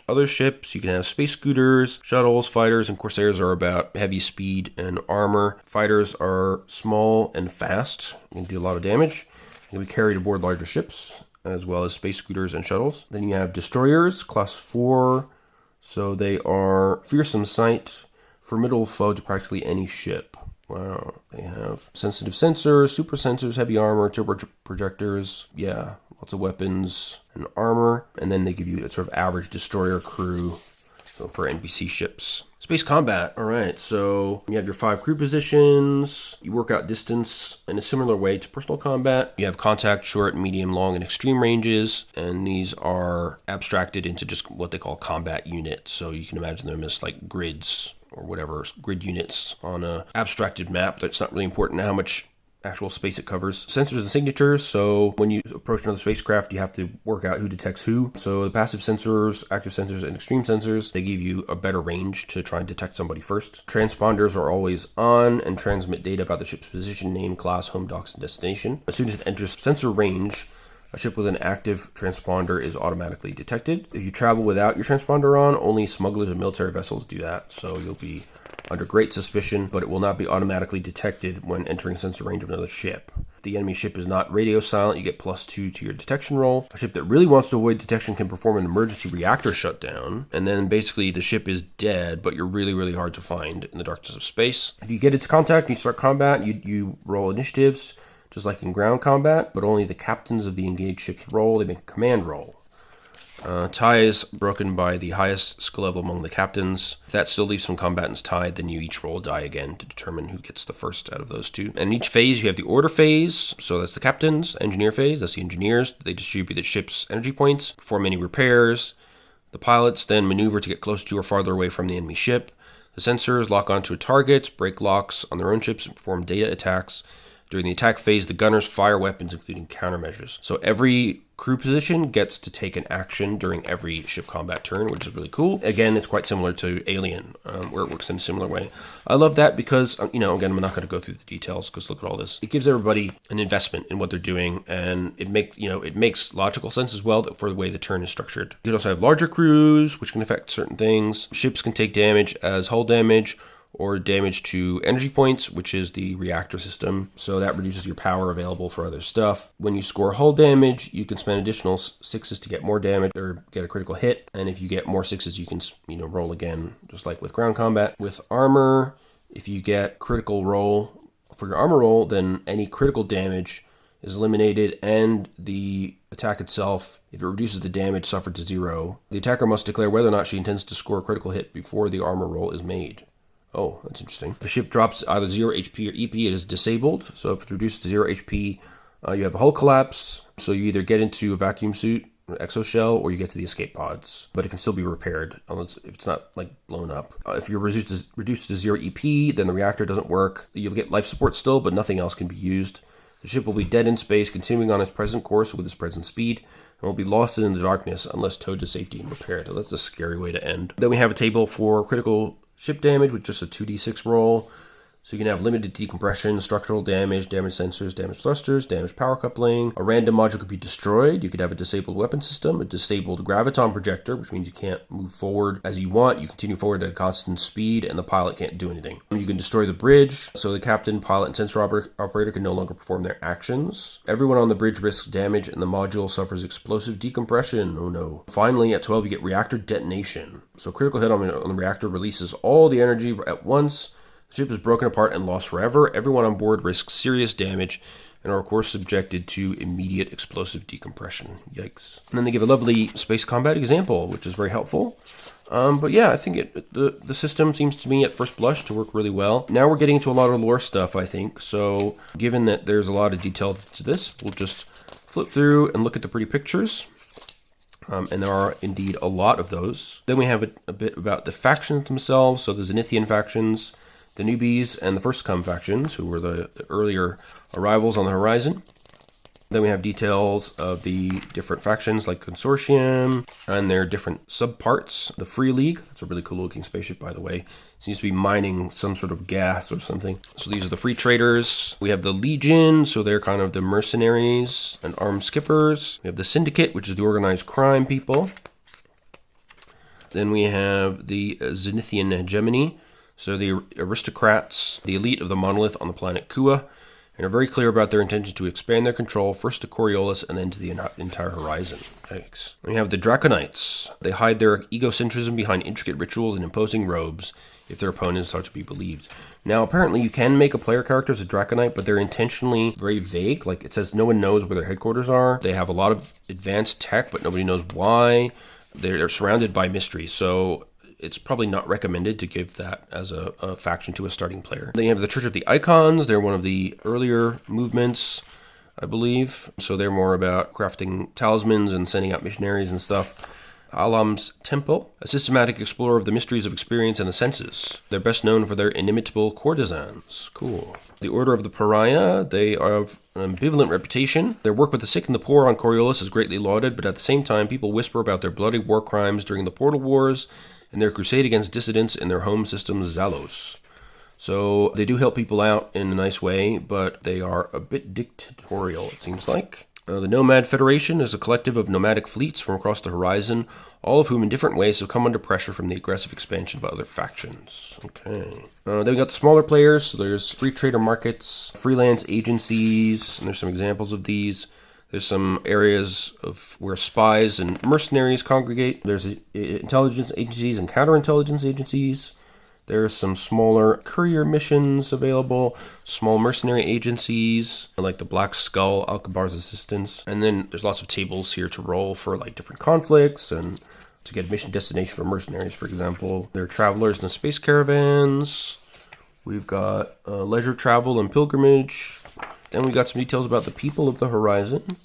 Other ships, you can have space scooters, shuttles, fighters, and corsairs are about heavy speed and armor. Fighters are small and fast, and do a lot of damage. They can be carried aboard larger ships, as well as space scooters and shuttles. Then you have destroyers, class 4. So they are fearsome sight, formidable foe to practically any ship. Wow. They have sensitive sensors, super sensors, heavy armor, turbo projectors. Yeah, lots of weapons and armor. And then they give you a sort of average destroyer crew, so for NPC ships. Space combat. All right, so you have your 5 crew positions. You work out distance in a similar way to personal combat. You have contact, short, medium, long, and extreme ranges. And these are abstracted into just what they call combat units. So you can imagine them as like grids or whatever, grid units on a abstracted map. That's not really important how much actual space it covers. Sensors and signatures, so when you approach another spacecraft, you have to work out who detects who. So the passive sensors, active sensors, and extreme sensors, they give you a better range to try and detect somebody first. Transponders are always on and transmit data about the ship's position, name, class, home, docks, and destination. As soon as it enters sensor range, a ship with an active transponder is automatically detected. If you travel without your transponder on, only smugglers and military vessels do that, so you'll be under great suspicion, but it will not be automatically detected when entering sensor range of another ship. If the enemy ship is not radio silent, you get +2 to your detection roll. A ship that really wants to avoid detection can perform an emergency reactor shutdown, and then basically the ship is dead, but you're really, really hard to find in the darkness of space. If you get into contact and you start combat, you roll initiatives, just like in ground combat, but only the captains of the engaged ships roll. They make a command roll. Ties broken by the highest skill level among the captains. If that still leaves some combatants tied, then you each roll a die again to determine who gets the first out of those two. And in each phase, you have the order phase, so that's the captains. Engineer phase, that's the engineers. They distribute the ship's energy points, perform any repairs. The pilots then maneuver to get close to or farther away from the enemy ship. The sensors lock onto a target, break locks on their own ships, and perform data attacks. During the attack phase, the gunners fire weapons, including countermeasures. So every crew position gets to take an action during every ship combat turn, which is really cool. Again, it's quite similar to Alien, where it works in a similar way. I love that because, again, I'm not going to go through the details because look at all this. It gives everybody an investment in what they're doing, and it makes logical sense as well for the way the turn is structured. You can also have larger crews, which can affect certain things. Ships can take damage as hull damage, or damage to energy points, which is the reactor system. So that reduces your power available for other stuff. When you score hull damage, you can spend additional 6s to get more damage or get a critical hit. And if you get more 6s, you can, roll again, just like with ground combat. With armor, if you get critical roll for your armor roll, then any critical damage is eliminated, and the attack itself, if it reduces the damage suffered to 0, the attacker must declare whether or not she intends to score a critical hit before the armor roll is made. Oh, that's interesting. If the ship drops either 0 HP or EP, it is disabled. So if it's reduced to 0 HP, you have a hull collapse. So you either get into a vacuum suit, exoshell, or you get to the escape pods. But it can still be repaired if it's not blown up. If you're reduced to 0 EP, then the reactor doesn't work. You'll get life support still, but nothing else can be used. The ship will be dead in space, continuing on its present course with its present speed, and will be lost in the darkness unless towed to safety and repaired. So that's a scary way to end. Then we have a table for critical ship damage with just a 2d6 roll. So you can have limited decompression, structural damage, damaged sensors, damaged thrusters, damaged power coupling. A random module could be destroyed. You could have a disabled weapon system, a disabled graviton projector, which means you can't move forward as you want. You continue forward at a constant speed, and the pilot can't do anything. You can destroy the bridge, so the captain, pilot, and sensor operator can no longer perform their actions. Everyone on the bridge risks damage, and the module suffers explosive decompression. Oh no. Finally, at 12, you get reactor detonation. So critical hit on the reactor releases all the energy at once. The ship is broken apart and lost forever. Everyone on board risks serious damage and are, of course, subjected to immediate explosive decompression. Yikes. And then they give a lovely space combat example, which is very helpful. But yeah, I think the system seems to me at first blush to work really well. Now we're getting into a lot of lore stuff, I think. So given that there's a lot of detail to this, we'll just flip through and look at the pretty pictures. And there are indeed a lot of those. Then we have a bit about the factions themselves. So the Zenithian factions, the newbies, and the First Come factions, who were the earlier arrivals on the horizon. Then we have details of the different factions like Consortium and their different subparts. The Free League, that's a really cool looking spaceship, by the way. Seems to be mining some sort of gas or something. So these are the Free Traders. We have the Legion, so they're kind of the mercenaries and armed skippers. We have the Syndicate, which is the organized crime people. Then we have the Zenithian Hegemony. So the aristocrats, the elite of the monolith on the planet Kua, and are very clear about their intention to expand their control first to Coriolis and then to the entire horizon. Thanks. We have the Draconites. They hide their egocentrism behind intricate rituals and imposing robes if their opponents are to be believed. Now, apparently you can make a player character as a Draconite, but they're intentionally very vague. Like it says no one knows where their headquarters are. They have a lot of advanced tech, but nobody knows why. They're surrounded by mysteries. So it's probably not recommended to give that as a faction to a starting player. Then you have the Church of the Icons. They're one of the earlier movements, I believe. So they're more about crafting talismans and sending out missionaries and stuff. Alam's Temple, a systematic explorer of the mysteries of experience and the senses. They're best known for their inimitable courtesans. Cool. The Order of the Pariah, they have an ambivalent reputation. Their work with the sick and the poor on Coriolis is greatly lauded, but at the same time, people whisper about their bloody war crimes during the Portal Wars and their crusade against dissidents in their home system, Zalos. So they do help people out in a nice way, but they are a bit dictatorial, it seems like. The Nomad Federation is a collective of nomadic fleets from across the horizon, all of whom in different ways have come under pressure from the aggressive expansion of other factions. Okay. Then we got the smaller players. So there's free trader markets, freelance agencies, and there's some examples of these. There's some areas of where spies and mercenaries congregate. There's intelligence agencies and counterintelligence agencies. There's some smaller courier missions available, small mercenary agencies, like the Black Skull, Alcabar's Assistance. And then there's lots of tables here to roll for like different conflicts and to get mission destination for mercenaries, for example. There are travelers and space caravans. We've got leisure travel and pilgrimage. Then we got some details about the people of the horizon.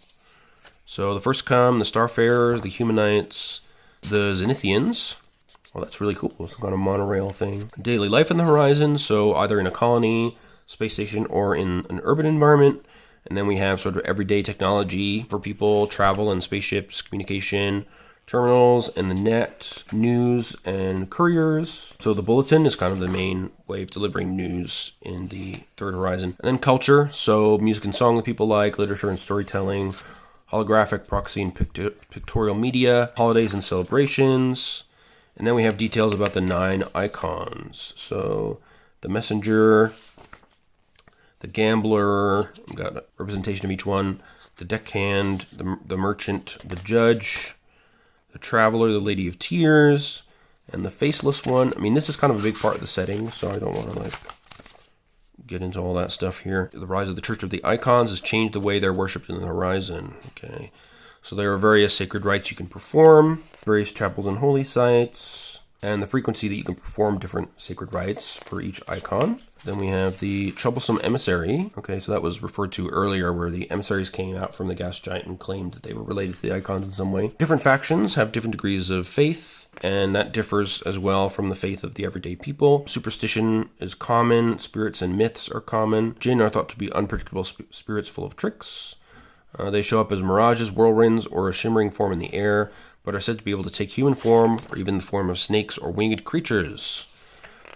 So the First Come, the Starfarers, the Humanites, the Zenithians. Well, that's really cool. It's got a monorail thing. Daily life in the horizon, so either in a colony, space station, or in an urban environment. And then we have sort of everyday technology for people, travel and spaceships, communication, terminals, and the net, news, and couriers. So the bulletin is kind of the main way of delivering news in the Third Horizon. And then culture, so music and song that people like, literature and storytelling, holographic, proxy, and pictorial media, holidays and celebrations. And then we have details about the 9 icons. So the messenger, the gambler. We've got a representation of each one. The deckhand, the merchant, the judge, the traveler, the lady of tears, and the faceless one. I mean, this is kind of a big part of the setting, so I don't want to get into all that stuff here. The rise of the Church of the Icons has changed the way they're worshipped in the horizon. Okay, so there are various sacred rites you can perform, various chapels and holy sites, and the frequency that you can perform different sacred rites for each icon. Then we have the troublesome emissary. Okay, so that was referred to earlier, where the emissaries came out from the gas giant and claimed that they were related to the icons in some way. Different factions have different degrees of faith, and that differs as well from the faith of the everyday people. Superstition is common. Spirits and myths are common. Jinn are thought to be unpredictable spirits full of tricks. They show up as mirages, whirlwinds, or a shimmering form in the air, but are said to be able to take human form, or even the form of snakes or winged creatures.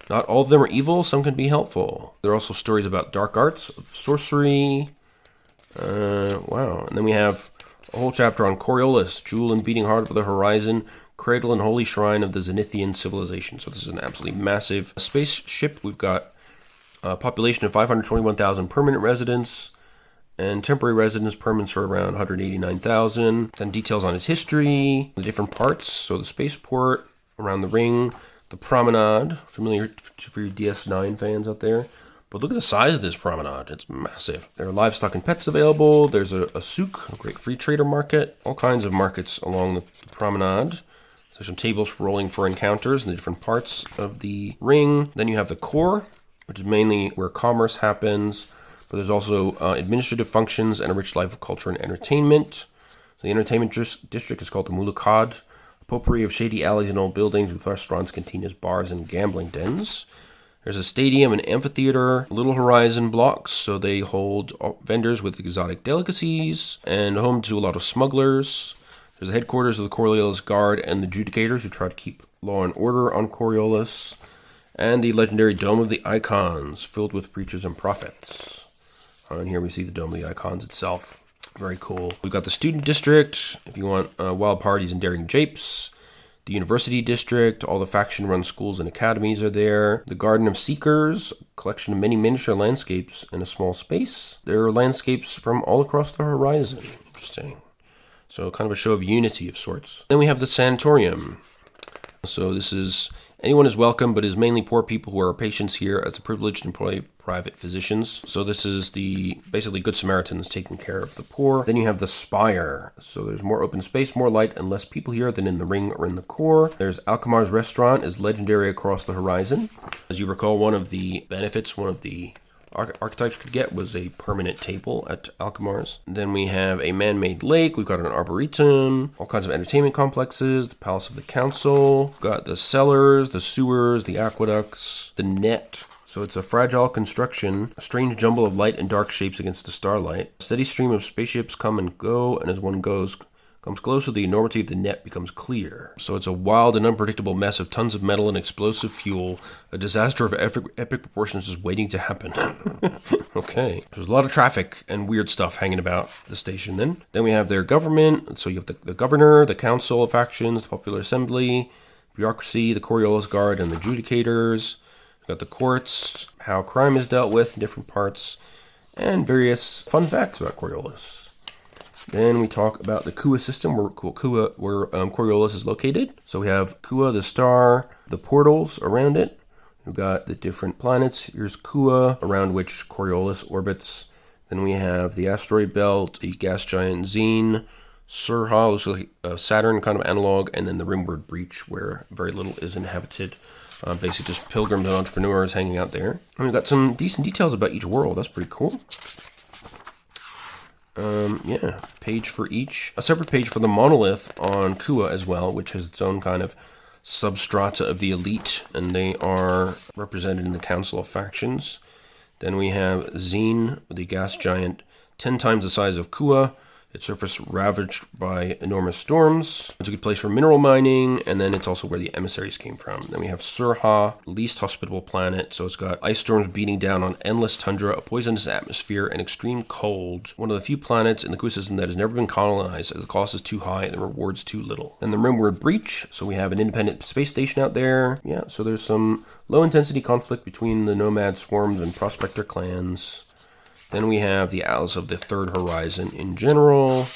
Not all of them are evil, some can be helpful. There are also stories about dark arts, sorcery. Wow. And then we have a whole chapter on Coriolis, jewel and beating heart of the horizon, cradle and holy shrine of the Zenithian civilization. So this is an absolutely massive spaceship. We've got a population of 521,000 permanent residents, and temporary residence permits are around 189,000. Then details on its history, the different parts. So the spaceport, around the ring, the promenade, familiar for your DS9 fans out there. But look at the size of this promenade. It's massive. There are livestock and pets available. There's a souk, a great free trader market. All kinds of markets along the promenade. There's some tables for rolling for encounters in the different parts of the ring. Then you have the core, which is mainly where commerce happens. But there's also administrative functions and a rich life of culture and entertainment. So the entertainment district is called the Mulukad, a potpourri of shady alleys and old buildings with restaurants, cantinas, bars, and gambling dens. There's a stadium, an amphitheater, Little Horizon blocks, so they hold vendors with exotic delicacies, and home to a lot of smugglers. There's the headquarters of the Coriolis Guard and the Judicators, who try to keep law and order on Coriolis, and the legendary Dome of the Icons, filled with preachers and prophets. And here we see the Dome of the Icons itself. Very cool. We've got the Student District, if you want wild parties and daring japes. The University District, all the faction-run schools and academies are there. The Garden of Seekers, a collection of many miniature landscapes in a small space. There are landscapes from all across the horizon. Interesting. So kind of a show of unity of sorts. Then we have the Sanatorium. So this is... anyone is welcome, but is mainly poor people who are patients here as a privileged to employ private physicians. So this is the basically Good Samaritans taking care of the poor. Then you have the Spire. So there's more open space, more light, and less people here than in the ring or in the core. There's Alkemar's restaurant, is legendary across the horizon. As you recall, one of the benefits, one of the archetypes could get was a permanent table at Alkemar's. Then we have a man-made lake. We've got an arboretum, all kinds of entertainment complexes, the Palace of the Council. We've got the cellars, the sewers, the aqueducts, the net. So it's a fragile construction, a strange jumble of light and dark shapes against the starlight. A steady stream of spaceships come and go, and as one comes closer, the enormity of the net becomes clear. So it's a wild and unpredictable mess of tons of metal and explosive fuel. A disaster of epic proportions is waiting to happen. Okay. There's a lot of traffic and weird stuff hanging about the station then. Then we have their government. So you have the governor, the council of factions, the popular assembly, bureaucracy, the Coriolis Guard, and the Judicators. We've got the courts, how crime is dealt with in different parts, and various fun facts about Coriolis. Then we talk about the Kua system, where Coriolis is located. So we have Kua, the star, the portals around it. We've got the different planets. Here's Kua, around which Coriolis orbits. Then we have the asteroid belt, the gas giant Xene, Surha, looks like a Saturn kind of analog, and then the Rimward Breach, where very little is inhabited. Basically just pilgrims and entrepreneurs hanging out there. And we've got some decent details about each world. That's pretty cool. Yeah, page for each. A separate page for the monolith on Kua as well, which has its own kind of substrata of the elite, and they are represented in the Council of Factions. Then we have Xene, the gas giant, 10 times the size of Kua, Its surface ravaged by enormous storms. It's a good place for mineral mining, and then it's also where the emissaries came from. Then we have Surha, least hospitable planet. So it's got ice storms beating down on endless tundra, a poisonous atmosphere, and extreme cold. One of the few planets in the Ku system that has never been colonized, as the cost is too high and the rewards too little. Then the Rimward Breach. So we have an independent space station out there. Yeah, so there's some low-intensity conflict between the nomad swarms and prospector clans. Then we have the Atlas of the Third Horizon in general.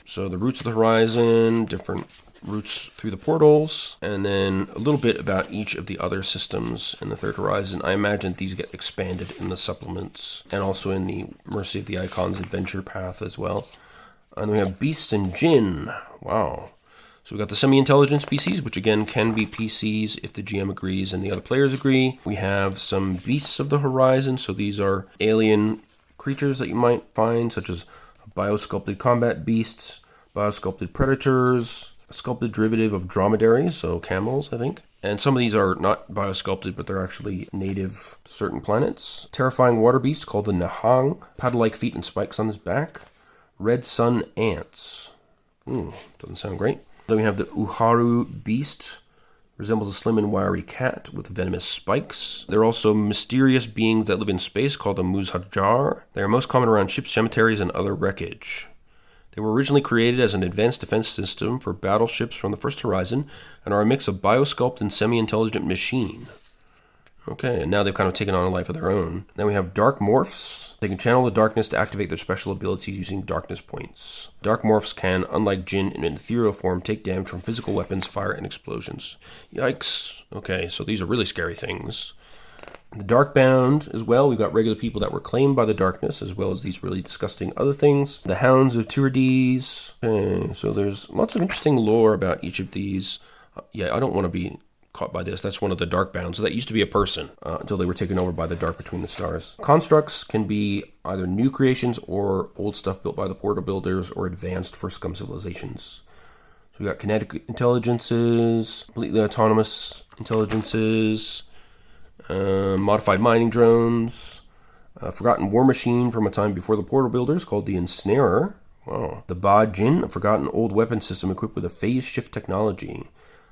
So the routes of the horizon, different routes through the portals, and then a little bit about each of the other systems in the Third Horizon. I imagine these get expanded in the supplements and also in the Mercy of the Icons adventure path as well. And we have Beasts and Jinn. Wow. So we've got the semi-intelligent species, which again can be PCs if the GM agrees and the other players agree. We have some beasts of the horizon. So these are alien creatures that you might find, such as biosculpted combat beasts, biosculpted predators, a sculpted derivative of dromedaries, so camels, I think. And some of these are not biosculpted, but they're actually native to certain planets. Terrifying water beasts called the Nahang, paddle-like feet and spikes on his back. Red sun ants. Doesn't sound great. Then we have the Uharu beast. Resembles a slim and wiry cat with venomous spikes. There are also mysterious beings that live in space called the Muzhajar. They are most common around ships, cemeteries, and other wreckage. They were originally created as an advanced defense system for battleships from the First Horizon and are a mix of biosculpt and semi-intelligent machine. Okay, and now they've kind of taken on a life of their own. Then we have Dark Morphs. They can channel the darkness to activate their special abilities using darkness points. Dark Morphs can, unlike Jinn in an ethereal form, take damage from physical weapons, fire, and explosions. Yikes. Okay, so these are really scary things. The Darkbound as well. We've got regular people that were claimed by the darkness, as well as these really disgusting other things. The Hounds of Tyrades. Okay, so there's lots of interesting lore about each of these. Yeah, I don't want to be caught by this. That's one of the Darkbound. So that used to be a person until they were taken over by the Dark Between the Stars. Constructs can be either new creations or old stuff built by the Portal Builders or advanced First Scum civilizations. So we got kinetic intelligences, completely autonomous intelligences, modified mining drones, a forgotten war machine from a time before the Portal Builders called the Ensnarer. Wow. The Ba Jin, a forgotten old weapon system equipped with a phase shift technology.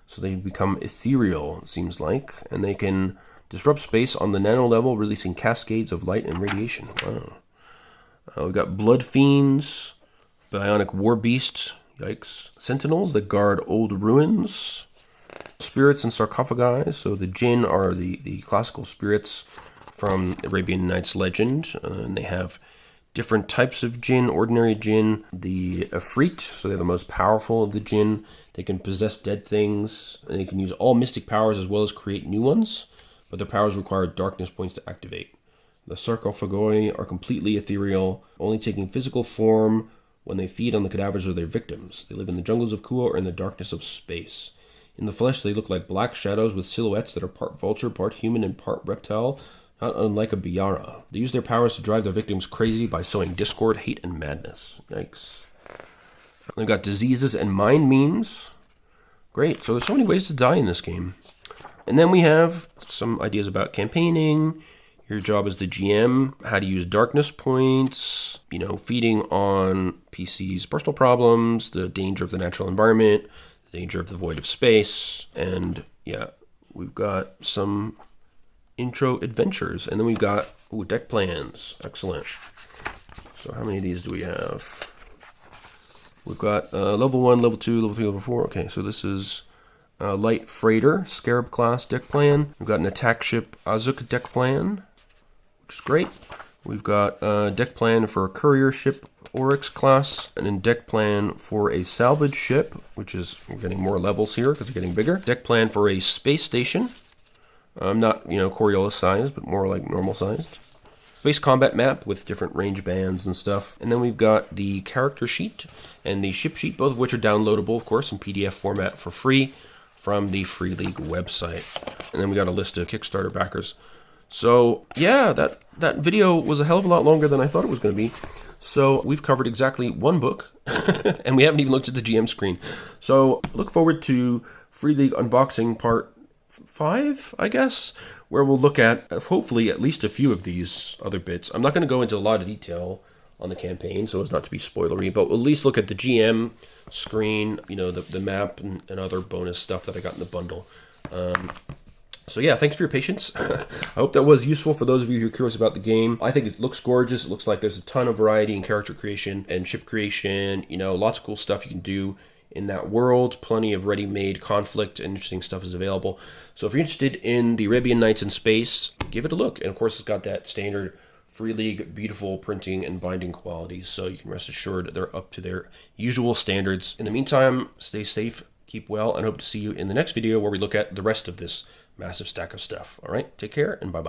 So they become ethereal, it seems like, and they can disrupt space on the nano level, releasing cascades of light and radiation. Wow. We've got Blood Fiends, Bionic War Beast, yikes. Sentinels that guard old ruins, spirits and sarcophagi. So the Jinn are the classical spirits from Arabian Nights legend, and they have different types of Jinn. Ordinary Jinn, the Ifrit, so they're the most powerful of the Jinn. They can possess dead things, and they can use all mystic powers as well as create new ones, but their powers require darkness points to activate. The sarcophagi are completely ethereal, only taking physical form when they feed on the cadavers of their victims. They live in the jungles of Kua or in the darkness of space. In the flesh, they look like black shadows with silhouettes that are part vulture, part human, and part reptile, not unlike a Biara. They use their powers to drive their victims crazy by sowing discord, hate, and madness. Yikes. They've got diseases and mind memes. Great. So there's so many ways to die in this game. And then we have some ideas about campaigning. Your job as the GM, how to use darkness points, feeding on PC's personal problems, the danger of the natural environment, the danger of the void of space, and yeah, we've got some intro adventures, and then we've got deck plans. Excellent. So how many of these do we have? We've got level 1, level 2, level 3, level 4. Okay, so this is light freighter, Scarab class deck plan. We've got an attack ship Azuk deck plan, which is great. We've got a deck plan for a courier ship Oryx class, and a deck plan for a salvage ship, which is, we're getting more levels here because we're getting bigger. Deck plan for a space station. Not, Coriolis sized, but more like normal sized. Space combat map with different range bands and stuff. And then we've got the character sheet and the ship sheet, both of which are downloadable, of course, in PDF format for free from the Free League website. And then we got a list of Kickstarter backers. So, yeah, that video was a hell of a lot longer than I thought it was going to be. So we've covered exactly one book, and we haven't even looked at the GM screen. So look forward to Free League unboxing part 5, I guess, where we'll look at, hopefully, at least a few of these other bits. I'm not going to go into a lot of detail on the campaign so as not to be spoilery, but at least look at the GM screen, you know, the map and other bonus stuff that I got in the bundle. So yeah, thanks for your patience. I hope that was useful for those of you who are curious about the game. I think it looks gorgeous. It looks like there's a ton of variety in character creation and ship creation. You know, lots of cool stuff you can do in that world. Plenty of ready-made conflict and interesting stuff is available. So if you're interested in the Arabian Nights in space, give it a look. And of course, it's got that standard Free League beautiful printing and binding qualities. So you can rest assured they're up to their usual standards. In the meantime, stay safe, keep well, and hope to see you in the next video where we look at the rest of this massive stack of stuff. All right, take care and bye-bye.